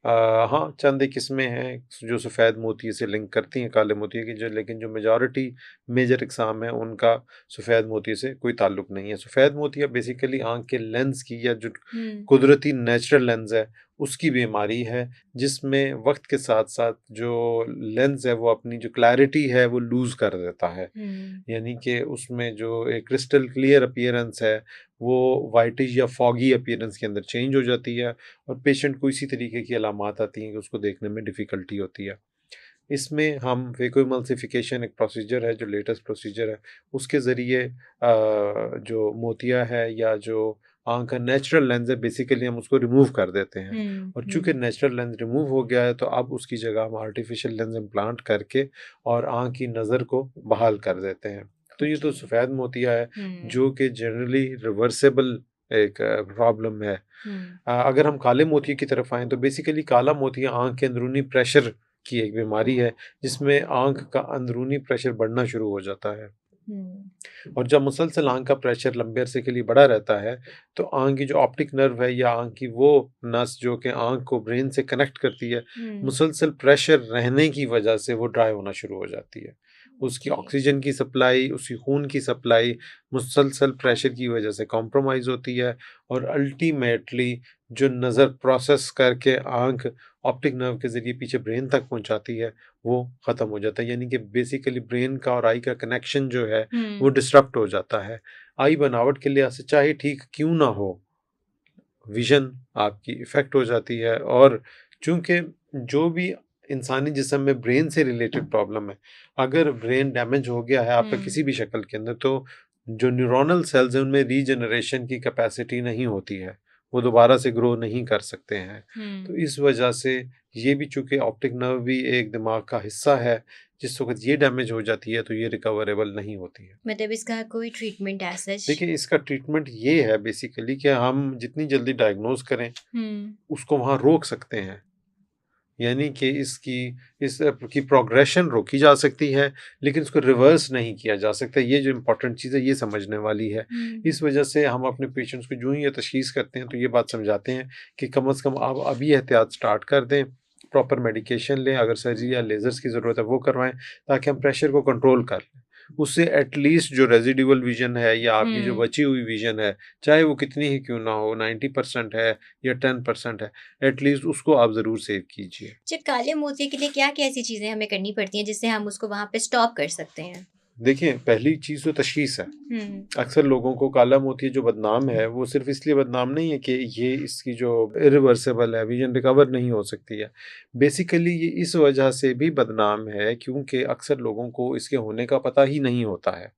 S1: हाँ, चंद एक किस्में हैं जो सफ़ेद मोतिये से लिंक करती हैं काले मोतिये की, जो लेकिन जो मेजॉरिटी मेजर इक़साम है उनका सफ़ेद मोतिये से कोई ताल्लुक नहीं है। सफ़ेद मोतिया बेसिकली आँख के लेंस की, या जो
S2: हुँ।
S1: कुदरती नेचुरल लेंस है उसकी बीमारी है, जिसमें वक़्त के साथ-साथ जो लेंस है वो अपनी जो क्लैरिटी है वो लूज़ कर देता है।
S2: हुँ।
S1: यानी कि उसमें जो एक क्रिस्टल क्लियर अपीयरेंस है वो व्हाइटिश या फॉगी अपीयरेंस के अंदर चेंज हो जाती है, और पेशेंट को इसी तरीके की अलामात आती हैं कि उसको देखने में डिफ़िकल्टी होती है। इसमें हम फेकोइमल्सिफ़िकेशन एक प्रोसीजर है जो लेटेस्ट प्रोसीजर है, उसके ज़रिए जो मोतिया है या जो आँख का नेचुरल लेंस है बेसिकली हम उसको रिमूव कर देते हैं,
S2: हुँ।
S1: और चूँकि
S2: हुँ।
S1: नेचुरल लेंस रिमूव हो गया है तो अब उसकी जगह हम आर्टिफ़िशियल लेंस इम्प्लांट करके और आँख की नज़र को बहाल कर देते हैं। तो ये
S2: ओके।
S1: तो सफ़ेद मोतिया है
S2: हुँ।
S1: जो कि जनरली रिवर्सिबल एक प्रॉब्लम है।
S2: हुँ।
S1: अगर हम काले मोतिये की तरफ आएँ तो बेसिकली काला मोतिया आँख के अंदरूनी प्रेशर की एक बीमारी है, जिसमें आँख का अंदरूनी प्रेशर बढ़ना शुरू हो जाता है।
S2: हुँ।
S1: और जब मुसलसल आँख का प्रेशर लंबे अरसे के लिए बढ़ा रहता है, तो आँख की जो ऑप्टिक नर्व है या आँख की वो नस जो कि आँख को ब्रेन से कनेक्ट करती है,
S2: हुँ।
S1: मुसलसल प्रेशर रहने की वजह से वो ड्राई होना शुरू हो जाती है। उसकी
S2: ओके।
S1: ऑक्सीजन की सप्लाई, उसकी खून की सप्लाई मुसलसल प्रेशर की वजह से कॉम्प्रोमाइज़ होती है, और अल्टीमेटली जो नज़र प्रोसेस करके आँख ऑप्टिक नर्व के ज़रिए पीछे ब्रेन तक पहुँचाती है, वो ख़त्म हो जाता है। यानी कि बेसिकली ब्रेन का और आई का कनेक्शन जो है
S2: हुँ।
S1: वो डिसरप्ट हो जाता है। आई बनावट के लिहाज से चाहे ठीक क्यों ना हो, विज़न आपकी इफ़ेक्ट हो जाती है, और चूँकि जो भी इंसानी जिस्म में ब्रेन से रिलेटेड प्रॉब्लम है, अगर ब्रेन डैमेज हो गया है आपका
S2: हुँ।
S1: किसी भी शक्ल के अंदर, तो जो न्यूरोनल सेल्स हैं उनमें रीजनरेशन की कैपेसिटी नहीं होती है, वो दोबारा से ग्रो नहीं कर सकते हैं। तो
S2: हुँ।
S1: इस वजह से ये भी, चूँकि ऑप्टिक नर्व भी एक दिमाग का हिस्सा है, जिस वक़्त ये डैमेज हो जाती है तो ये रिकवरेबल नहीं होती है।
S2: मतलब इसका कोई ट्रीटमेंट एज़ सच?
S1: देखिए, इसका ट्रीटमेंट ये है बेसिकली कि हम जितनी जल्दी डायग्नोज़ करें,
S2: हुँ।
S1: उसको वहाँ रोक सकते हैं। यानी कि इस की प्रोग्रेशन रोकी जा सकती है, लेकिन इसको रिवर्स नहीं किया जा सकता। ये जो इम्पोर्टेंट चीज़ है, ये समझने वाली है।
S2: हुँ।
S1: इस वजह से हम अपने पेशेंट्स को यूँ ही ये तशख़ीस करते हैं, तो ये बात समझाते हैं कि कम से कम आप अभी एहतियात स्टार्ट कर दें, प्रॉपर मेडिकेशन लें, अगर सर्जरी या लेज़र्स की ज़रूरत है, वो करवाएँ, ताकि हम प्रेशर को कंट्रोल कर लें। उससे एटलीस्ट जो रेज़िडुअल विज़न है या आपकी जो
S2: हुँ।
S1: बची हुई विज़न है, चाहे वो कितनी ही क्यों ना हो, 90% है या 10% है, एटलीस्ट उसको आप ज़रूर सेव कीजिए।
S2: अच्छा, काले मोतिये के लिए क्या-क्या ऐसी चीज़ें हमें करनी पड़ती हैं जिससे हम उसको वहाँ पे स्टॉप कर सकते हैं?
S1: देखिए, पहली चीज़ तो तशख़ीस है।
S2: हुँ।
S1: अक्सर लोगों को काला मोतिया जो बदनाम है, वो सिर्फ़ इसलिए बदनाम नहीं है कि ये इसकी जो इरिवर्सिबल है, विज़न रिकवर नहीं हो सकती है। बेसिकली ये इस वजह से भी बदनाम है क्योंकि अक्सर लोगों को इसके होने का पता ही नहीं होता है,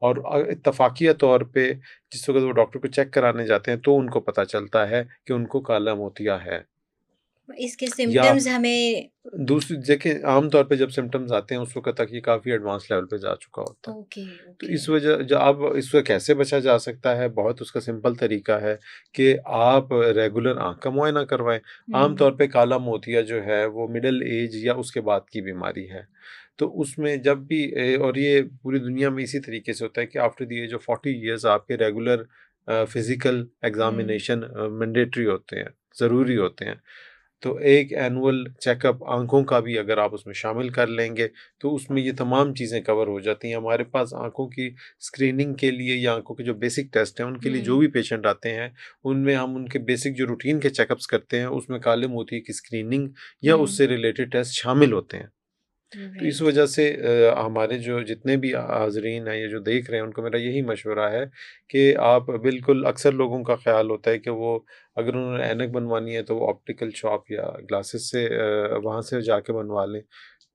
S1: और इत्तफ़ाक़िया तौर पे जिस वक़्त वो डॉक्टर को चेक कराने जाते हैं, तो उनको पता चलता है कि उनको काला मोतिया है।
S2: इसके
S1: या
S2: सिम्पटम्स हमें।
S1: दूसरी देखिए, आम तौर पे जब सिम्पटम्स आते हैं उस वक़्त तक ये काफ़ी एडवांस लेवल पे जा चुका होता है।
S2: ओके।
S1: तो
S2: ओके।
S1: इस वजह जो अब इससे कैसे बचा जा सकता है, बहुत उसका सिंपल तरीका है कि आप रेगुलर आँख का मुआयना करवाएँ। आम
S2: हुँ।
S1: तौर पे काला मोतिया जो है वो मिडल एज या उसके बाद की बीमारी है। तो उसमें जब भी और ये पूरी दुनिया में इसी तरीके से होता है कि after the age of 40 years आपके regular physical
S2: hmm.
S1: Examination mandatory होते हैं, ज़रूरी होते हैं। तो एक एनुअल चेकअप आँखों का भी अगर आप उसमें शामिल कर लेंगे, तो उसमें ये तमाम चीज़ें कवर हो जाती हैं। हमारे पास आँखों की स्क्रीनिंग के लिए या आँखों के जो बेसिक टेस्ट हैं, उनके लिए जो
S2: हुँ,
S1: भी पेशेंट आते हैं, उनमें हम उनके बेसिक जो रूटीन के चेकअप्स करते हैं, उसमें काले मोतिये की स्क्रीनिंग या
S2: हुँ,
S1: उससे रिलेटेड टेस्ट शामिल होते हैं। तो इस
S2: राइट।
S1: वजह से हमारे जो जितने भी हाज़रीन हैं या जो देख रहे हैं, उनको मेरा यही मशवरा है कि आप बिल्कुल अक्सर लोगों का ख़्याल होता है कि वो अगर उन्होंने ऐनक बनवानी है, तो वो ऑप्टिकल शॉप या ग्लासेस से वहाँ से जाके बनवा लें।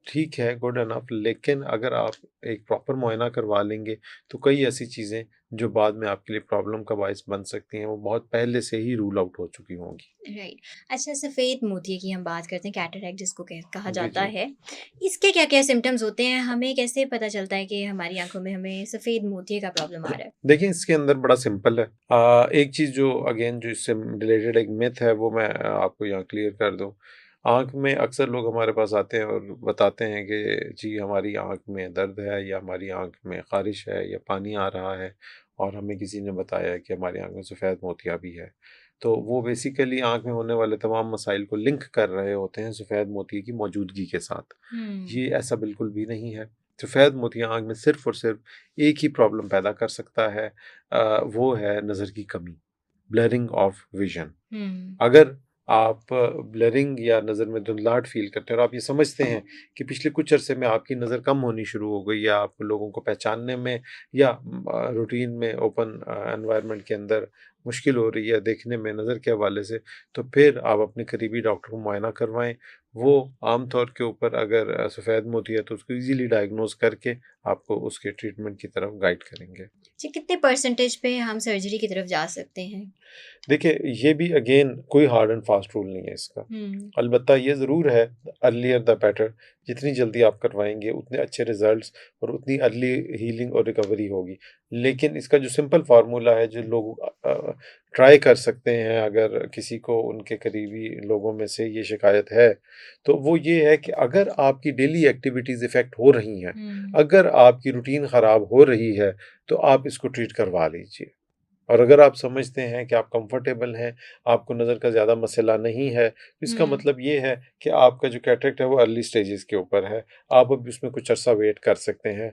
S1: ठीक है, गुड इनफ, लेकिन अगर आप एक प्रॉपर मुआयना करवा लेंगे, तो कई ऐसी चीज़ें जो बाद में आपके लिए प्रॉब्लम का बायस बन सकती हैं, वो बहुत पहले से ही रूल आउट हो चुकी होंगी।
S2: राइट। अच्छा, सफ़ेद मोतिये की हम बात करते हैं, कैटरैक्ट जिसको कहा
S1: जी,
S2: जाता
S1: जी।
S2: है। इसके क्या-क्या सिम्पटम्स होते हैं? हमें कैसे पता चलता है कि हमारी आँखों में हमें सफ़ेद मोतिये का प्रॉब्लम आ रहा है?
S1: देखिए, इसके अंदर बड़ा सिंपल है। एक चीज़ जो अगेन जो इससे रिलेटेड एक मिथ है, वो मैं आपको यहाँ क्लियर कर दूँ। आँख में अक्सर लोग हमारे पास आते हैं और बताते हैं कि जी हमारी आँख में दर्द है या हमारी आँख में ख़ारिश है या पानी आ रहा है, और हमें किसी ने बताया कि हमारी आँख में सफ़ेद मोतिया भी है। तो वो बेसिकली आँख में होने वाले तमाम मसाइल को लिंक कर रहे होते हैं सफ़ेद मोतिये की मौजूदगी के साथ।
S2: हुँ,
S1: ये ऐसा बिल्कुल भी नहीं है। सफ़ेद मोतिया आँख में सिर्फ़ और सिर्फ़ एक ही प्रॉब्लम पैदा कर सकता है, वो है नज़र की कमी, ब्लरिंग ऑफ विज़न।
S2: हुँ,
S1: अगर आप ब्लरिंग या नज़र में धुंधलाहट फ़ील करते हैं और आप ये समझते हैं कि पिछले कुछ अरसे में आपकी नज़र कम होनी शुरू हो गई, या आप लोगों को पहचानने में या रूटीन में ओपन एनवायरनमेंट के अंदर मुश्किल हो रही है देखने में नज़र के हवाले से, तो फिर आप अपने करीबी डॉक्टर को मुआयना करवाएँ। वो आम तौर के ऊपर अगर सफ़ेद मोतिया है, तो उसको ईज़िली डायग्नोज़ करके आपको उसके ट्रीटमेंट की तरफ गाइड करेंगे।
S2: जी, कितने परसेंटेज पे हम सर्जरी की तरफ जा सकते हैं?
S1: देखिए, ये भी अगेन कोई हार्ड एंड फास्ट रूल नहीं है इसका।
S2: हुँ,
S1: अलबत्ता ये ज़रूर है, अर्लियर द बेटर। जितनी जल्दी आप करवाएँगे, उतने अच्छे रिज़ल्ट्स और उतनी अर्ली हीलिंग और रिकवरी होगी। लेकिन इसका जो सिंपल फ़ॉर्मूला है, जो लोग ट्राई कर सकते हैं अगर किसी को उनके करीबी लोगों में से ये शिकायत है, तो वो ये है कि अगर आपकी डेली एक्टिविटीज़ इफ़ेक्ट हो रही हैं,
S2: हुँ,
S1: अगर आपकी रूटीन ख़राब हो रही है, तो आप इसको ट्रीट करवा लीजिए। और अगर आप समझते हैं कि आप कंफर्टेबल हैं, आपको नज़र का ज़्यादा मसला नहीं है, तो इसका
S2: हुँ,
S1: मतलब ये है कि आपका जो कैटरेक्ट है वो अर्ली स्टेजेस के ऊपर है। आप अभी उसमें कुछ अरसा वेट कर सकते हैं।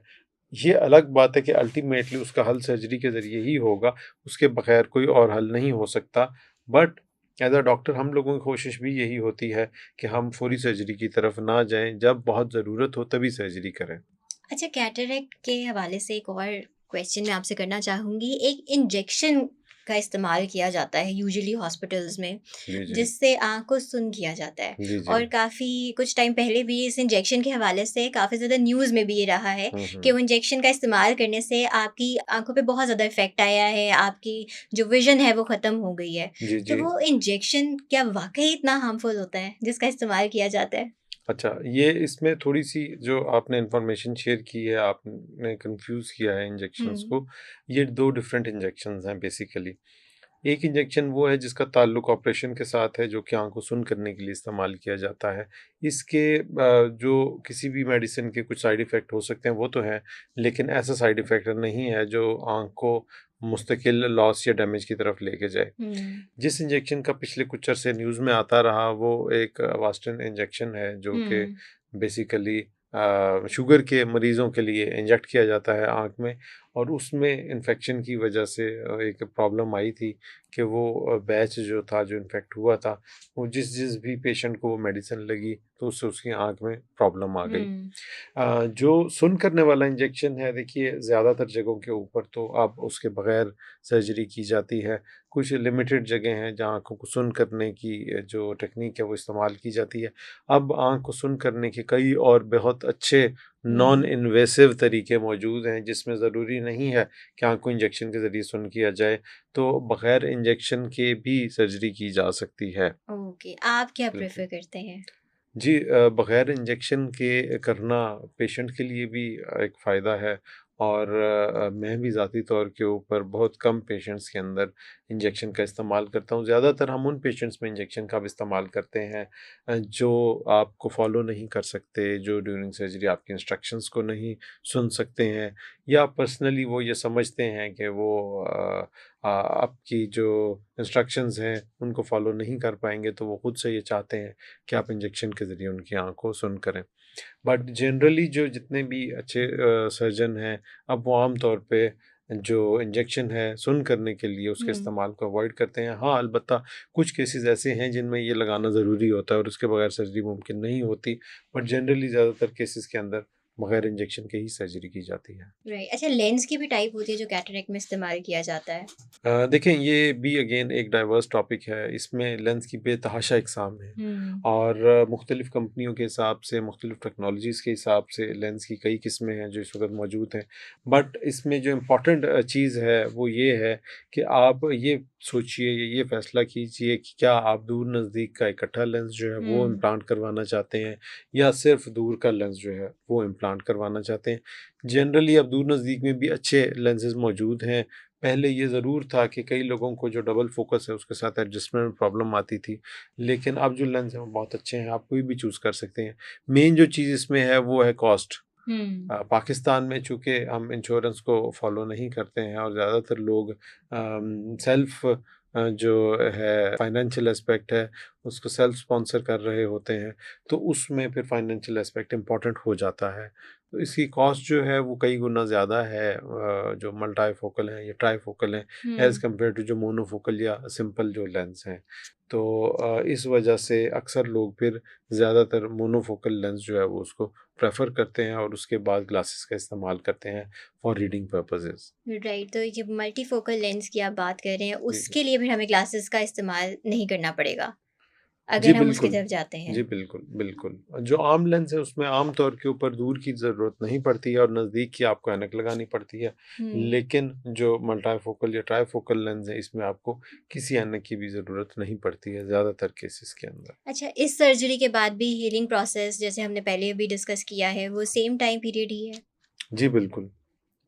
S1: ये अलग बात है कि अल्टीमेटली उसका हल सर्जरी के ज़रिए ही होगा, उसके बगैर कोई और हल नहीं हो सकता। बट एज़ अ डॉक्टर हम लोगों की कोशिश भी यही होती है कि हम फौरी सर्जरी की तरफ ना जाएँ, जब बहुत ज़रूरत हो तभी सर्जरी करें।
S2: अच्छा, कैटरैक्ट के हवाले से एक और क्वेश्चन मैं आपसे करना चाहूँगी। एक इंजेक्शन का इस्तेमाल किया जाता है यूजुअली हॉस्पिटल्स में,
S1: जी, जी।
S2: जिससे आँख को सुन्न किया जाता है,
S1: जी, जी।
S2: और काफ़ी कुछ टाइम पहले भी इस इंजेक्शन के हवाले से काफ़ी ज़्यादा न्यूज़ में भी ये रहा है
S1: हुँ,
S2: कि
S1: हुँ।
S2: वो इंजेक्शन का इस्तेमाल करने से आपकी आँखों पे बहुत ज़्यादा इफ़ेक्ट आया है, आपकी जो विज़न है वो ख़त्म हो गई है।
S1: जी,
S2: तो
S1: जी।
S2: वो इंजेक्शन क्या वाक़ई इतना हार्मफुल होता है, जिसका इस्तेमाल किया जाता है?
S1: अच्छा, ये इसमें थोड़ी-सी जो आपने इन्फॉर्मेशन शेयर की है, आपने कन्फ्यूज़ किया है इंजेक्शंस
S2: हुँ,
S1: को। ये 2 डिफरेंट इंजेक्शंस हैं बेसिकली। एक इंजेक्शन वो है जिसका ताल्लुक ऑपरेशन के साथ है, जो कि आँख को सुन्न करने के लिए इस्तेमाल किया जाता है। इसके जो किसी भी मेडिसिन के कुछ साइड इफ़ेक्ट हो सकते हैं, वो तो हैं, लेकिन ऐसा साइड इफ़ेक्ट नहीं है जो आँख को मुस्तकिल लॉस या डैमेज की तरफ लेके जाए।
S2: हुँ,
S1: जिस इंजेक्शन का पिछले कुछ अरसे न्यूज़ में आता रहा, वो एक अवास्टन इंजेक्शन है, जो कि
S2: हुँ,
S1: बेसिकली शुगर के मरीज़ों के लिए इंजेक्ट किया जाता है आँख में, और उसमें इन्फेक्शन की वजह से एक प्रॉब्लम आई थी कि वो बैच जो था, जो इन्फेक्ट हुआ था, वो जिस जिस भी पेशेंट को वो मेडिसिन लगी, तो उससे उसकी आँख में प्रॉब्लम आ गई।
S2: हुँ,
S1: जो सुन्न करने वाला इंजेक्शन है, देखिए ज़्यादातर जगहों के ऊपर तो अब उसके बगैर सर्जरी की जाती है। कुछ लिमिटेड जगह हैं जहाँ आँखों को सुन्न करने की जो टेक्नीक है वो इस्तेमाल की जाती है। अब आँख को सुन्न करने के कई और बहुत अच्छे नॉन
S2: हुँ।
S1: इन्वेसिव तरीके मौजूद हैं, जिसमें ज़रूरी नहीं है कि आँख को इंजेक्शन के ज़रिए सुन्न किया जाए, तो बगैर इंजेक्शन के भी सर्जरी की जा सकती है।
S2: ओके, आप क्या
S1: बिल्कुल।
S2: प्रेफ़र करते हैं?
S1: जी, बगैर इंजेक्शन के करना पेशेंट के लिए भी एक फ़ायदा है, और मैं भी ज़ाती तौर के ऊपर बहुत कम पेशेंट्स के अंदर इंजेक्शन का इस्तेमाल करता हूँ। ज़्यादातर हम उन पेशेंट्स में इंजेक्शन का भी इस्तेमाल करते हैं जो आपको फॉलो नहीं कर सकते, जो ड्यूरिंग सर्जरी आपके इंस्ट्रक्शंस को नहीं सुन सकते हैं, या पर्सनली वो ये समझते हैं कि वो आपकी जो इंस्ट्रक्शंस हैं उनको फॉलो नहीं कर पाएंगे, तो वो खुद से ये चाहते हैं कि आप इंजेक्शन के ज़रिए उनकी आँख को सुन करें। बट जनरली जो जितने भी अच्छे सर्जन हैं, अब वो आम तौर पे जो इंजेक्शन है सुन करने के लिए उसके
S2: हुँ।
S1: इस्तेमाल को अवॉइड करते हैं। हाँ, अलबत्ता कुछ केसेस ऐसे हैं जिनमें ये लगाना ज़रूरी होता है और उसके बगैर सर्जरी मुमकिन नहीं होती, बट जनरली ज़्यादातर केसेस के अंदर बगैर इंजेक्शन के ही सर्जरी की जाती है।
S2: राइट। अच्छा, लेंस की भी टाइप होती है जो कैटरेक्ट में इस्तेमाल किया जाता है?
S1: देखें, ये भी अगेन एक डाइवर्स टॉपिक है। इसमें लेंस की बेतहाशा इकसाम है
S2: हुँ।
S1: और मुख्तलिफ़ कंपनियों के हिसाब से, मुख्तलिफ़ टेक्नोलॉजीज़ के हिसाब से लेंस की कई किस्में हैं जो इस वक्त मौजूद हैं। बट इसमें जो इम्पोर्टेंट चीज़ है वो ये है कि आप ये सोचिए, ये फ़ैसला कीजिए कि क्या आप दूर नज़दीक का इकट्ठा लेंस जो है वो
S2: हुँ।
S1: इम्प्लांट करवाना चाहते हैं, या सिर्फ दूर का लेंस जो है वो इम्प्लांट करवाना चाहते हैं। जनरली अब दूर नज़दीक में भी अच्छे लेंसेज़ मौजूद हैं। पहले ये ज़रूर था कि कई लोगों को जो डबल फ़ोकस है उसके साथ एडजस्टमेंट में प्रॉब्लम आती थी, लेकिन अब जो लेंस हैं वो बहुत अच्छे हैं, आप कोई भी चूज़ कर सकते हैं। मेन जो चीज़ इसमें है वो है कॉस्ट।
S2: हुँ।
S1: पाकिस्तान में चूँकि हम इंश्योरेंस को फ़ॉलो नहीं करते हैं और ज़्यादातर लोग सेल्फ़ जो है फाइनेंशियल एस्पेक्ट है उसको सेल्फ़ स्पॉन्सर कर रहे होते हैं, तो उसमें फिर फाइनेंशियल एस्पेक्ट इम्पॉर्टेंट हो जाता है। तो इसकी कॉस्ट जो है वो कई गुना ज़्यादा है जो मल्टीफ़ोकल हैं या ट्राइफ़ोकल हैं, एज़
S2: हुँ।
S1: कम्पेयर टू जो मोनोफ़ोकल या सिंपल जो लेंस हैं। तो इस वजह से अक्सर लोग फिर ज़्यादातर मोनोफ़ोकल लेंस जो है वो उसको प्रेफ़र करते हैं और उसके बाद ग्लासेस का इस्तेमाल करते हैं फॉर रीडिंग पर्पसेस।
S2: राइट, तो ये मल्टीफ़ोकल लेंस की आप बात कर रहे हैं,
S1: जी, जी।
S2: उसके लिए फिर हमें ग्लासेस का इस्तेमाल नहीं करना पड़ेगा,
S1: जी,
S2: अगर हम उसकी
S1: बिल्कुल।
S2: तरफ जाते हैं?
S1: जी, बिल्कुल, बिल्कुल। जो आम लेंस है उसमें आम तौर के ऊपर दूर की ज़रूरत नहीं पड़ती है और नज़दीक की आपको ऐनक लगानी पड़ती है।
S2: हुँ।
S1: लेकिन जो मल्टीफ़ोकल या ट्राइफ़ोकल लेंस है इसमें आपको किसी ऐनक की भी ज़रूरत नहीं पड़ती है ज़्यादातर केसेस के अंदर।
S2: अच्छा, इस सर्जरी के बाद भी हीलिंग प्रोसेस जैसे हमने पहले भी डिस्कस किया है, वो सेम टाइम पीरियड ही है?
S1: जी, बिल्कुल।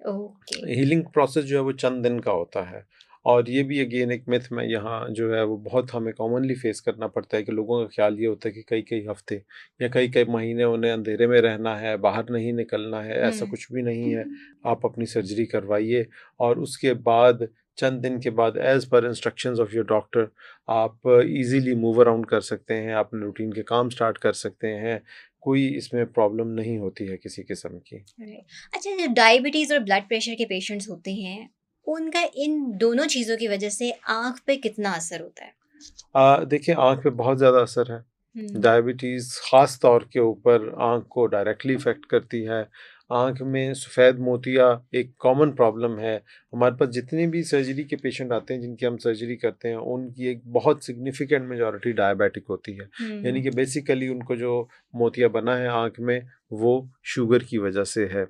S2: ओके।
S1: हीलिंग प्रोसेस जो है वो चंद दिन का होता है और ये भी अगेन एक मिथ में यहाँ जो है वो बहुत हमें कॉमनली फेस करना पड़ता है कि लोगों का ख्याल ये होता है कि कई कई हफ्ते या कई कई महीने उन्हें अंधेरे में रहना है, बाहर नहीं निकलना है। ऐसा
S2: हुँ।
S1: कुछ भी नहीं है। आप अपनी सर्जरी करवाइए और उसके बाद चंद दिन के बाद as per instructions of your doctor आप इजीली मूव अराउंड कर सकते हैं, अपने रूटीन के काम स्टार्ट कर सकते हैं। कोई इसमें प्रॉब्लम नहीं होती है किसी किस्म की।
S2: राइट। अच्छा, जो डायबिटीज़ और ब्लड प्रेशर के पेशेंट्स होते हैं, उनका इन दोनों चीज़ों की वजह से आँख पे कितना असर होता है?
S1: देखिए, आँख पे बहुत ज़्यादा असर है।
S2: हुँ।
S1: डायबिटीज़ ख़ास तौर के ऊपर आँख को डायरेक्टली इफ़ेक्ट करती है। आँख में सफ़ेद मोतिया एक कॉमन प्रॉब्लम है। हमारे पास जितने भी सर्जरी के पेशेंट आते हैं जिनकी हम सर्जरी करते हैं, उनकी एक बहुत सिग्निफ़िकेंट मेजॉरिटी डायबिटिक होती है। यानी
S2: हुँ।
S1: कि बेसिकली उनको जो मोतिया बना है आँख में, वो शुगर की वजह से है।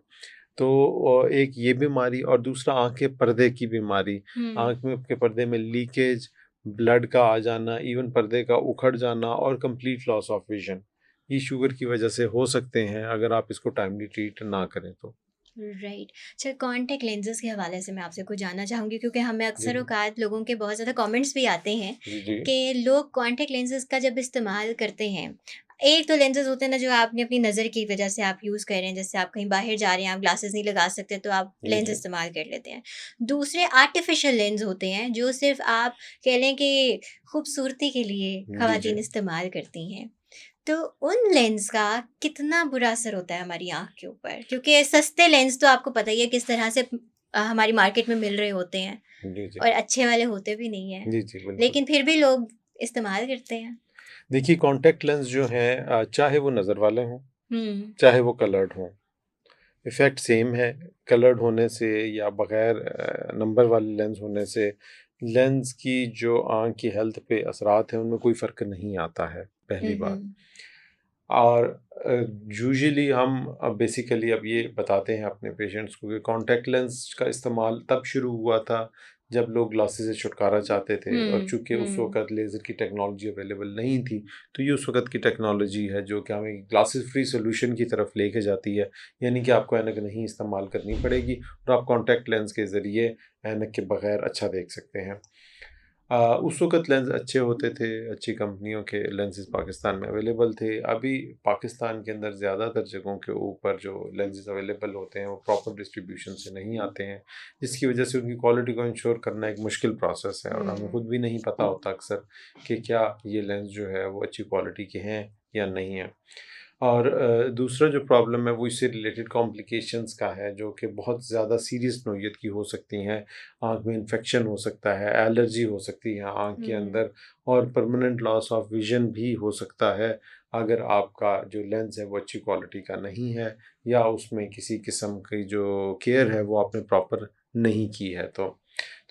S1: तो एक ये बीमारी और दूसरा आँख के पर्दे की बीमारी।
S2: हुँ।
S1: आँख में के पर्दे में लीकेज, ब्लड का आ जाना, इवन पर्दे का उखड़ जाना और कंप्लीट लॉस ऑफ विज़न। ये शुगर की वजह से हो सकते हैं अगर आप इसको टाइमली ट्रीट ना करें तो।
S2: राइट। अच्छा, कॉन्टैक्ट लेंसेज़ के हवाले से मैं आपसे कुछ जानना चाहूँगी, क्योंकि हमें
S1: जी,
S2: अक्सर
S1: जी।
S2: औक़ात लोगों के बहुत ज़्यादा कमेंट्स भी आते हैं
S1: जी, जी।
S2: कि लोग कॉन्टैक्ट लेंसेज़ का जब इस्तेमाल करते हैं, एक तो लेंसेज़ होते हैं ना जो आपने अपनी नज़र की वजह से आप यूज़ कर रहे हैं, जैसे आप कहीं बाहर जा रहे हैं, आप ग्लासेस नहीं लगा सकते तो आप
S1: जी,
S2: लेंस
S1: जी।
S2: इस्तेमाल कर लेते हैं। दूसरे आर्टिफ़िशियल लेंस होते हैं जो सिर्फ़ आप कह लें कि खूबसूरती के लिए
S1: जी, जी।
S2: ख़वातीन इस्तेमाल करती हैं। तो उन लेंस का कितना बुरा असर होता है हमारी आँख के ऊपर? क्योंकि सस्ते लेंस तो आपको पता ही है किस तरह से हमारी मार्केट में मिल रहे होते हैं,
S1: जी, जी।
S2: और अच्छे वाले होते भी नहीं हैं।
S1: जी, जी, बिल्कुल।
S2: लेकिन फिर भी लोग इस्तेमाल करते हैं।
S1: देखिए, कॉन्टैक्ट लेंस जो हैं चाहे वो नज़र वाले हों,
S2: हुँ।
S1: चाहे वो कलर्ड हों, इफ़ेक्ट सेम है। कलर्ड होने से या बग़ैर नंबर वाले लेंस होने से लेंस की जो आँख की हेल्थ पे असरात हैं, उनमें कोई फ़र्क नहीं आता है,
S2: हुँ,
S1: पहली बात।
S2: हुँ।
S1: और यूजुअली हम बेसिकली अब ये बताते हैं अपने पेशेंट्स को कि कॉन्टैक्ट लेंस का इस्तेमाल तब शुरू हुआ था जब लोग ग्लासेस से छुटकारा चाहते थे और
S2: हुँ,
S1: चूंकि उस
S2: हुँ।
S1: वक्त लेज़र की टेक्नोलॉजी अवेलेबल नहीं थी, तो ये उस वक्त की टेक्नोलॉजी है जो कि हमें ग्लासेस फ्री सोल्यूशन की तरफ लेके जाती है। यानी कि आपको ऐनक नहीं इस्तेमाल करनी पड़ेगी और आप कॉन्टैक्ट लेंस के ज़रिए ऐनक के बगैर अच्छा देख सकते हैं। उस वक़्त लेंस अच्छे होते थे, अच्छी कंपनियों के लेंसेज़ पाकिस्तान में अवेलेबल थे। अभी पाकिस्तान के अंदर ज़्यादातर जगहों के ऊपर जो लेंसेज़ अवेलेबल होते हैं वो प्रॉपर डिस्ट्रीब्यूशन से नहीं आते हैं, जिसकी वजह से उनकी क्वालिटी को इंश्योर करना एक मुश्किल प्रोसेस है और हमें खुद भी नहीं पता होता अक्सर कि क्या ये लेंस जो है वो अच्छी क्वालिटी के हैं या नहीं है। और दूसरा जो प्रॉब्लम है वो इससे रिलेटेड कॉम्प्लिकेशंस का है, जो कि बहुत ज़्यादा सीरियस नौइयत की हो सकती हैं। आँख में इन्फेक्शन हो सकता है, एलर्जी हो सकती है आँख के
S2: हुँ,
S1: अंदर, और परमानेंट लॉस ऑफ विज़न भी हो सकता है अगर आपका जो लेंस है वो अच्छी क्वालिटी का नहीं है, या उसमें किसी किस्म की जो केयर है वो आपने प्रॉपर नहीं की है तो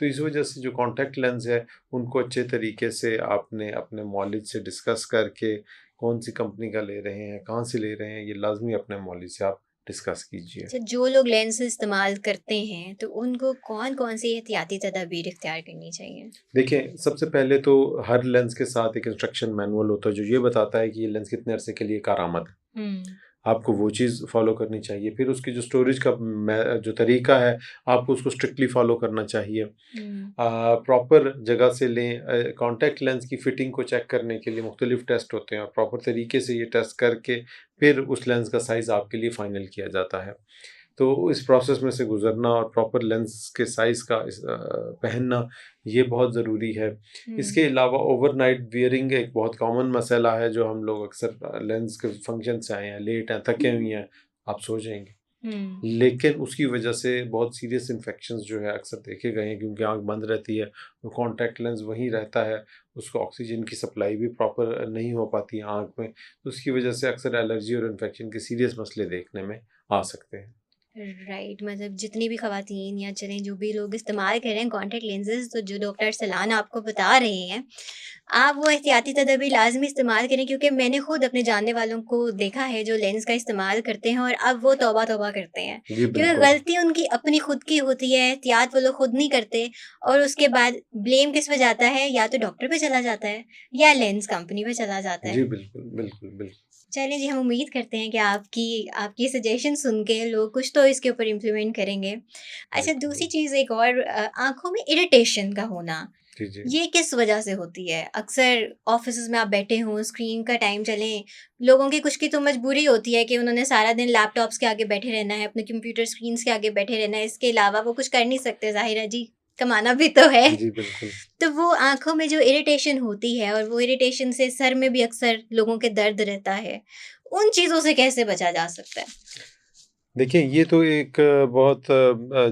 S1: इस वजह से जो कॉन्टैक्ट लेंस है उनको अच्छे तरीके से आपने अपने मौलिद से डिस्कस करके कौन सी कंपनी का ले रहे हैं, कहाँ से ले रहे हैं, ये लाज़मी अपने मौलवी से आप डिस्कस कीजिए।
S2: अच्छा, जो लोग लेंस इस्तेमाल करते हैं, तो उनको कौन-कौन सी एहतियाती तदाबीर इख्तियार करनी चाहिए?
S1: देखिए, सबसे पहले तो हर लेंस के साथ एक इंस्ट्रक्शन मैनुअल होता है, जो ये बताता है कि ये लेंस कितने अरसे के लिए कारआमद है।
S2: हुँ,
S1: आपको वो चीज़ फ़ॉलो करनी चाहिए। फिर उसकी जो स्टोरेज का जो तरीका है, आपको उसको स्ट्रिक्टली फ़ॉलो करना चाहिए।
S2: हुँ,
S1: प्रॉपर जगह से लें। कॉन्टैक्ट लेंस की फ़िटिंग को चेक करने के लिए मुख्तलिफ़ टेस्ट होते हैं और प्रॉपर तरीके से ये टेस्ट करके फिर उस लेंस का साइज़ आपके लिए फ़ाइनल किया जाता है। तो इस प्रोसेस में से गुज़रना और प्रॉपर लेंस के साइज़ का पहनना, ये बहुत ज़रूरी है। इसके
S2: हुँ,
S1: अलावा ओवरनाइट वियरिंग एक बहुत कॉमन मसला है, जो हम लोग अक्सर लेंस के फंक्शन से आए हैं, लेट हैं, थके हुए हैं, आप सो जाएँगे।
S2: हुँ,
S1: लेकिन उसकी वजह से बहुत सीरियस इन्फेक्शंस जो है अक्सर देखे गए हैं, क्योंकि आँख बंद रहती है, वो कॉन्टैक्ट लेंस वहीं रहता है, उसको ऑक्सीजन की सप्लाई भी प्रॉपर नहीं हो पाती है आँख में, तो उसकी वजह से अक्सर एलर्जी और इन्फेक्शन के सीरियस मसले देखने में आ सकते हैं।
S2: राइट, मतलब जितनी भी ख़वातीन या चलें जो भी लोग इस्तेमाल कर रहे हैं कॉन्टैक्ट लेंसेज़, तो जो डॉक्टर सलान आपको बता रहे हैं, आप वो एहतियाती तदबीर लाज़मी इस्तेमाल करें, क्योंकि मैंने खुद अपने जानने वालों को देखा है जो लेंस का इस्तेमाल करते हैं और अब वो तौबा-तौबा करते हैं।
S1: जी,
S2: क्योंकि
S1: बिल्कुल।
S2: गलती उनकी अपनी खुद की होती है, एहतियात वो लोग खुद नहीं करते और उसके बाद ब्लेम किस पे जाता है, या तो डॉक्टर पे चला जाता है या लेंस कंपनी पे चला जाता
S1: जी,
S2: है।
S1: बिल्कुल, बिल्कुल, बिल्कुल।
S2: चलिए जी, हम उम्मीद करते हैं कि आपकी आपकी सजेशन सुन के लोग कुछ तो इसके ऊपर इम्प्लीमेंट करेंगे। अच्छा, दूसरी
S1: बिल्कुल।
S2: चीज़ एक और, आँखों में इरिटेशन का होना,
S1: जी, जी।
S2: ये किस वजह से होती है? अक्सर ऑफ़िसेज़ में आप बैठे हों, स्क्रीन का टाइम चले, लोगों की कुछ की तो मजबूरी होती है कि उन्होंने सारा दिन लैपटॉप्स के आगे बैठे रहना है, अपने कंप्यूटर स्क्रीन्स के आगे बैठे रहना है, इसके अलावा वो कुछ कर नहीं सकते, ज़ाहिर है जी, कमाना भी तो है।
S1: जी, बिल्कुल।
S2: तो वो आँखों में जो इरिटेशन होती है और वो इरिटेशन से सर में भी अक्सर लोगों के दर्द रहता है, उन चीज़ों से कैसे बचा जा सकता है?
S1: देखिए, ये तो एक बहुत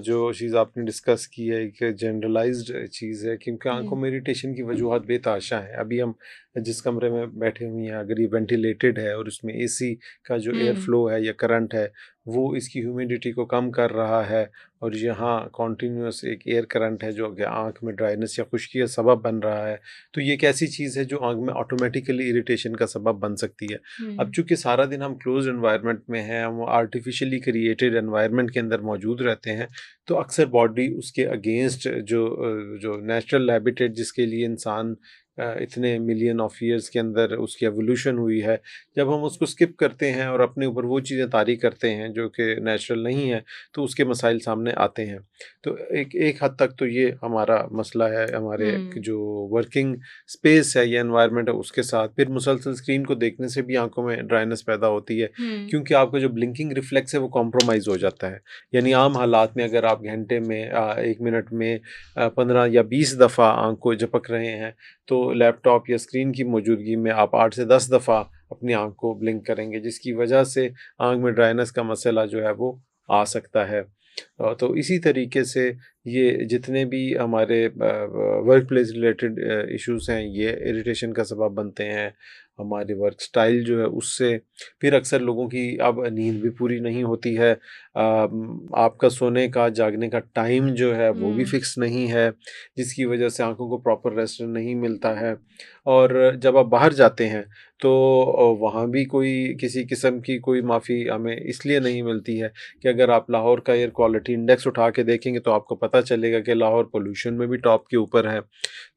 S1: जो चीज़ आपने डिस्कस की है, एक जनरलाइज़्ड चीज़ है, क्योंकि आँखों
S2: हुँ,
S1: में इरिटेशन की वजूहत बेतहाशा हैं। अभी हम जिस कमरे में बैठे हुए हैं, अगर ये वेंटिलेटेड है और उसमें एसी का जो एयर
S2: हुँ,
S1: फ्लो है या करंट है, वो इसकी ह्यूमिडिटी को कम कर रहा है, और यहाँ कॉन्टिन्यूअस एक एयर करंट है जो कि आँख में ड्राइनेस या खुश्की का सबब बन रहा है। तो ये एक ऐसी चीज़ है जो आँख में ऑटोमेटिकली इरिटेशन का सबब बन सकती है। अब
S2: हुँ,
S1: चूँकि सारा दिन हम क्लोज़्ड एनवायरनमेंट में हैं, हम आर्टिफ़िशियली क्रिएटेड एनवायरनमेंट के अंदर मौजूद रहते हैं, तो अक्सर बॉडी उसके अगेंस्ट जो नेचुरल हैबिटेट जिसके लिए इंसान इतने मिलियन ऑफ ईयर्स के अंदर उसकी एवोल्यूशन हुई है, जब हम उसको स्किप करते हैं और अपने ऊपर वो चीज़ें तारी करते हैं जो कि नेचुरल नहीं है, तो उसके मसाइल सामने आते हैं। तो एक एक हद तक तो ये हमारा मसला है, हमारे
S2: हुँ,
S1: जो वर्किंग स्पेस है या एनवायरनमेंट है उसके साथ। फिर मुसलसल स्क्रीन को देखने से भी आंखों में ड्राइनेस पैदा होती है,
S2: हुँ,
S1: क्योंकि आपका जो ब्लिंकिंग रिफ्लेक्स है वो कॉम्प्रोमाइज़ हो जाता है। यानी आम हालात में अगर आप घंटे में 1 मिनट में 15 या 20 दफ़ा आँख को झपक रहे हैं, तो लैपटॉप या स्क्रीन की मौजूदगी में आप 8 से 10 दफ़ा अपनी आँख को ब्लिंक करेंगे, जिसकी वजह से आँख में ड्राइनेस का मसला जो है वो आ सकता है। तो इसी तरीके से ये जितने भी हमारे वर्क प्लेस रिलेटेड इश्यूज़ हैं, ये इरिटेशन का सबब बनते हैं। हमारी वर्क स्टाइल जो है उससे, फिर अक्सर लोगों की अब नींद भी पूरी नहीं होती है। आपका सोने का जागने का टाइम जो है वो भी
S2: हुँ,
S1: फिक्स नहीं है, जिसकी वजह से आँखों को प्रॉपर रेस्ट नहीं मिलता है। और जब आप बाहर जाते हैं तो वहाँ भी कोई किसी किस्म की कोई माफ़ी हमें इसलिए नहीं मिलती है कि अगर आप लाहौर का एयर क्वालिटी इंडेक्स उठा के देखेंगे तो आपको पता चलेगा कि लाहौर पोल्यूशन में भी टॉप के ऊपर है।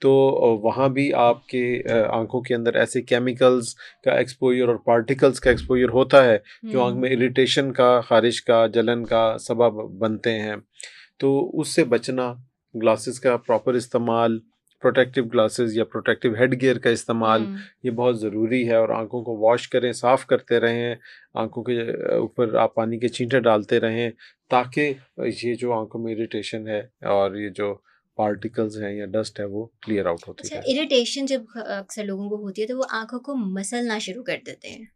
S1: तो वहाँ भी आपके आँखों के अंदर ऐसे केमिकल्स का एक्सपोज़र और पार्टिकल्स का एक्सपोज़र होता है, जो आँख
S2: हुँ,
S1: में इरिटेशन का, ख़ारिश का, जलन का सबब बनते हैं। तो उससे बचना, ग्लासेस का प्रॉपर इस्तेमाल, प्रोटेक्टिव ग्लासेस या प्रोटेक्टिव हेड गियर का इस्तेमाल
S2: हम्म।
S1: ये बहुत ज़रूरी है। और आंखों को वॉश करें, साफ़ करते रहें, आंखों के ऊपर आप पानी के छींटे डालते रहें, ताकि ये जो आंखों में इरिटेशन है और ये जो पार्टिकल्स हैं या डस्ट है वो क्लियर आउट होती
S2: अच्छा,
S1: रहे।
S2: इरिटेशन जब अक्सर लोगों को होती है तो वो आंखों को मसलना शुरू कर देते हैं,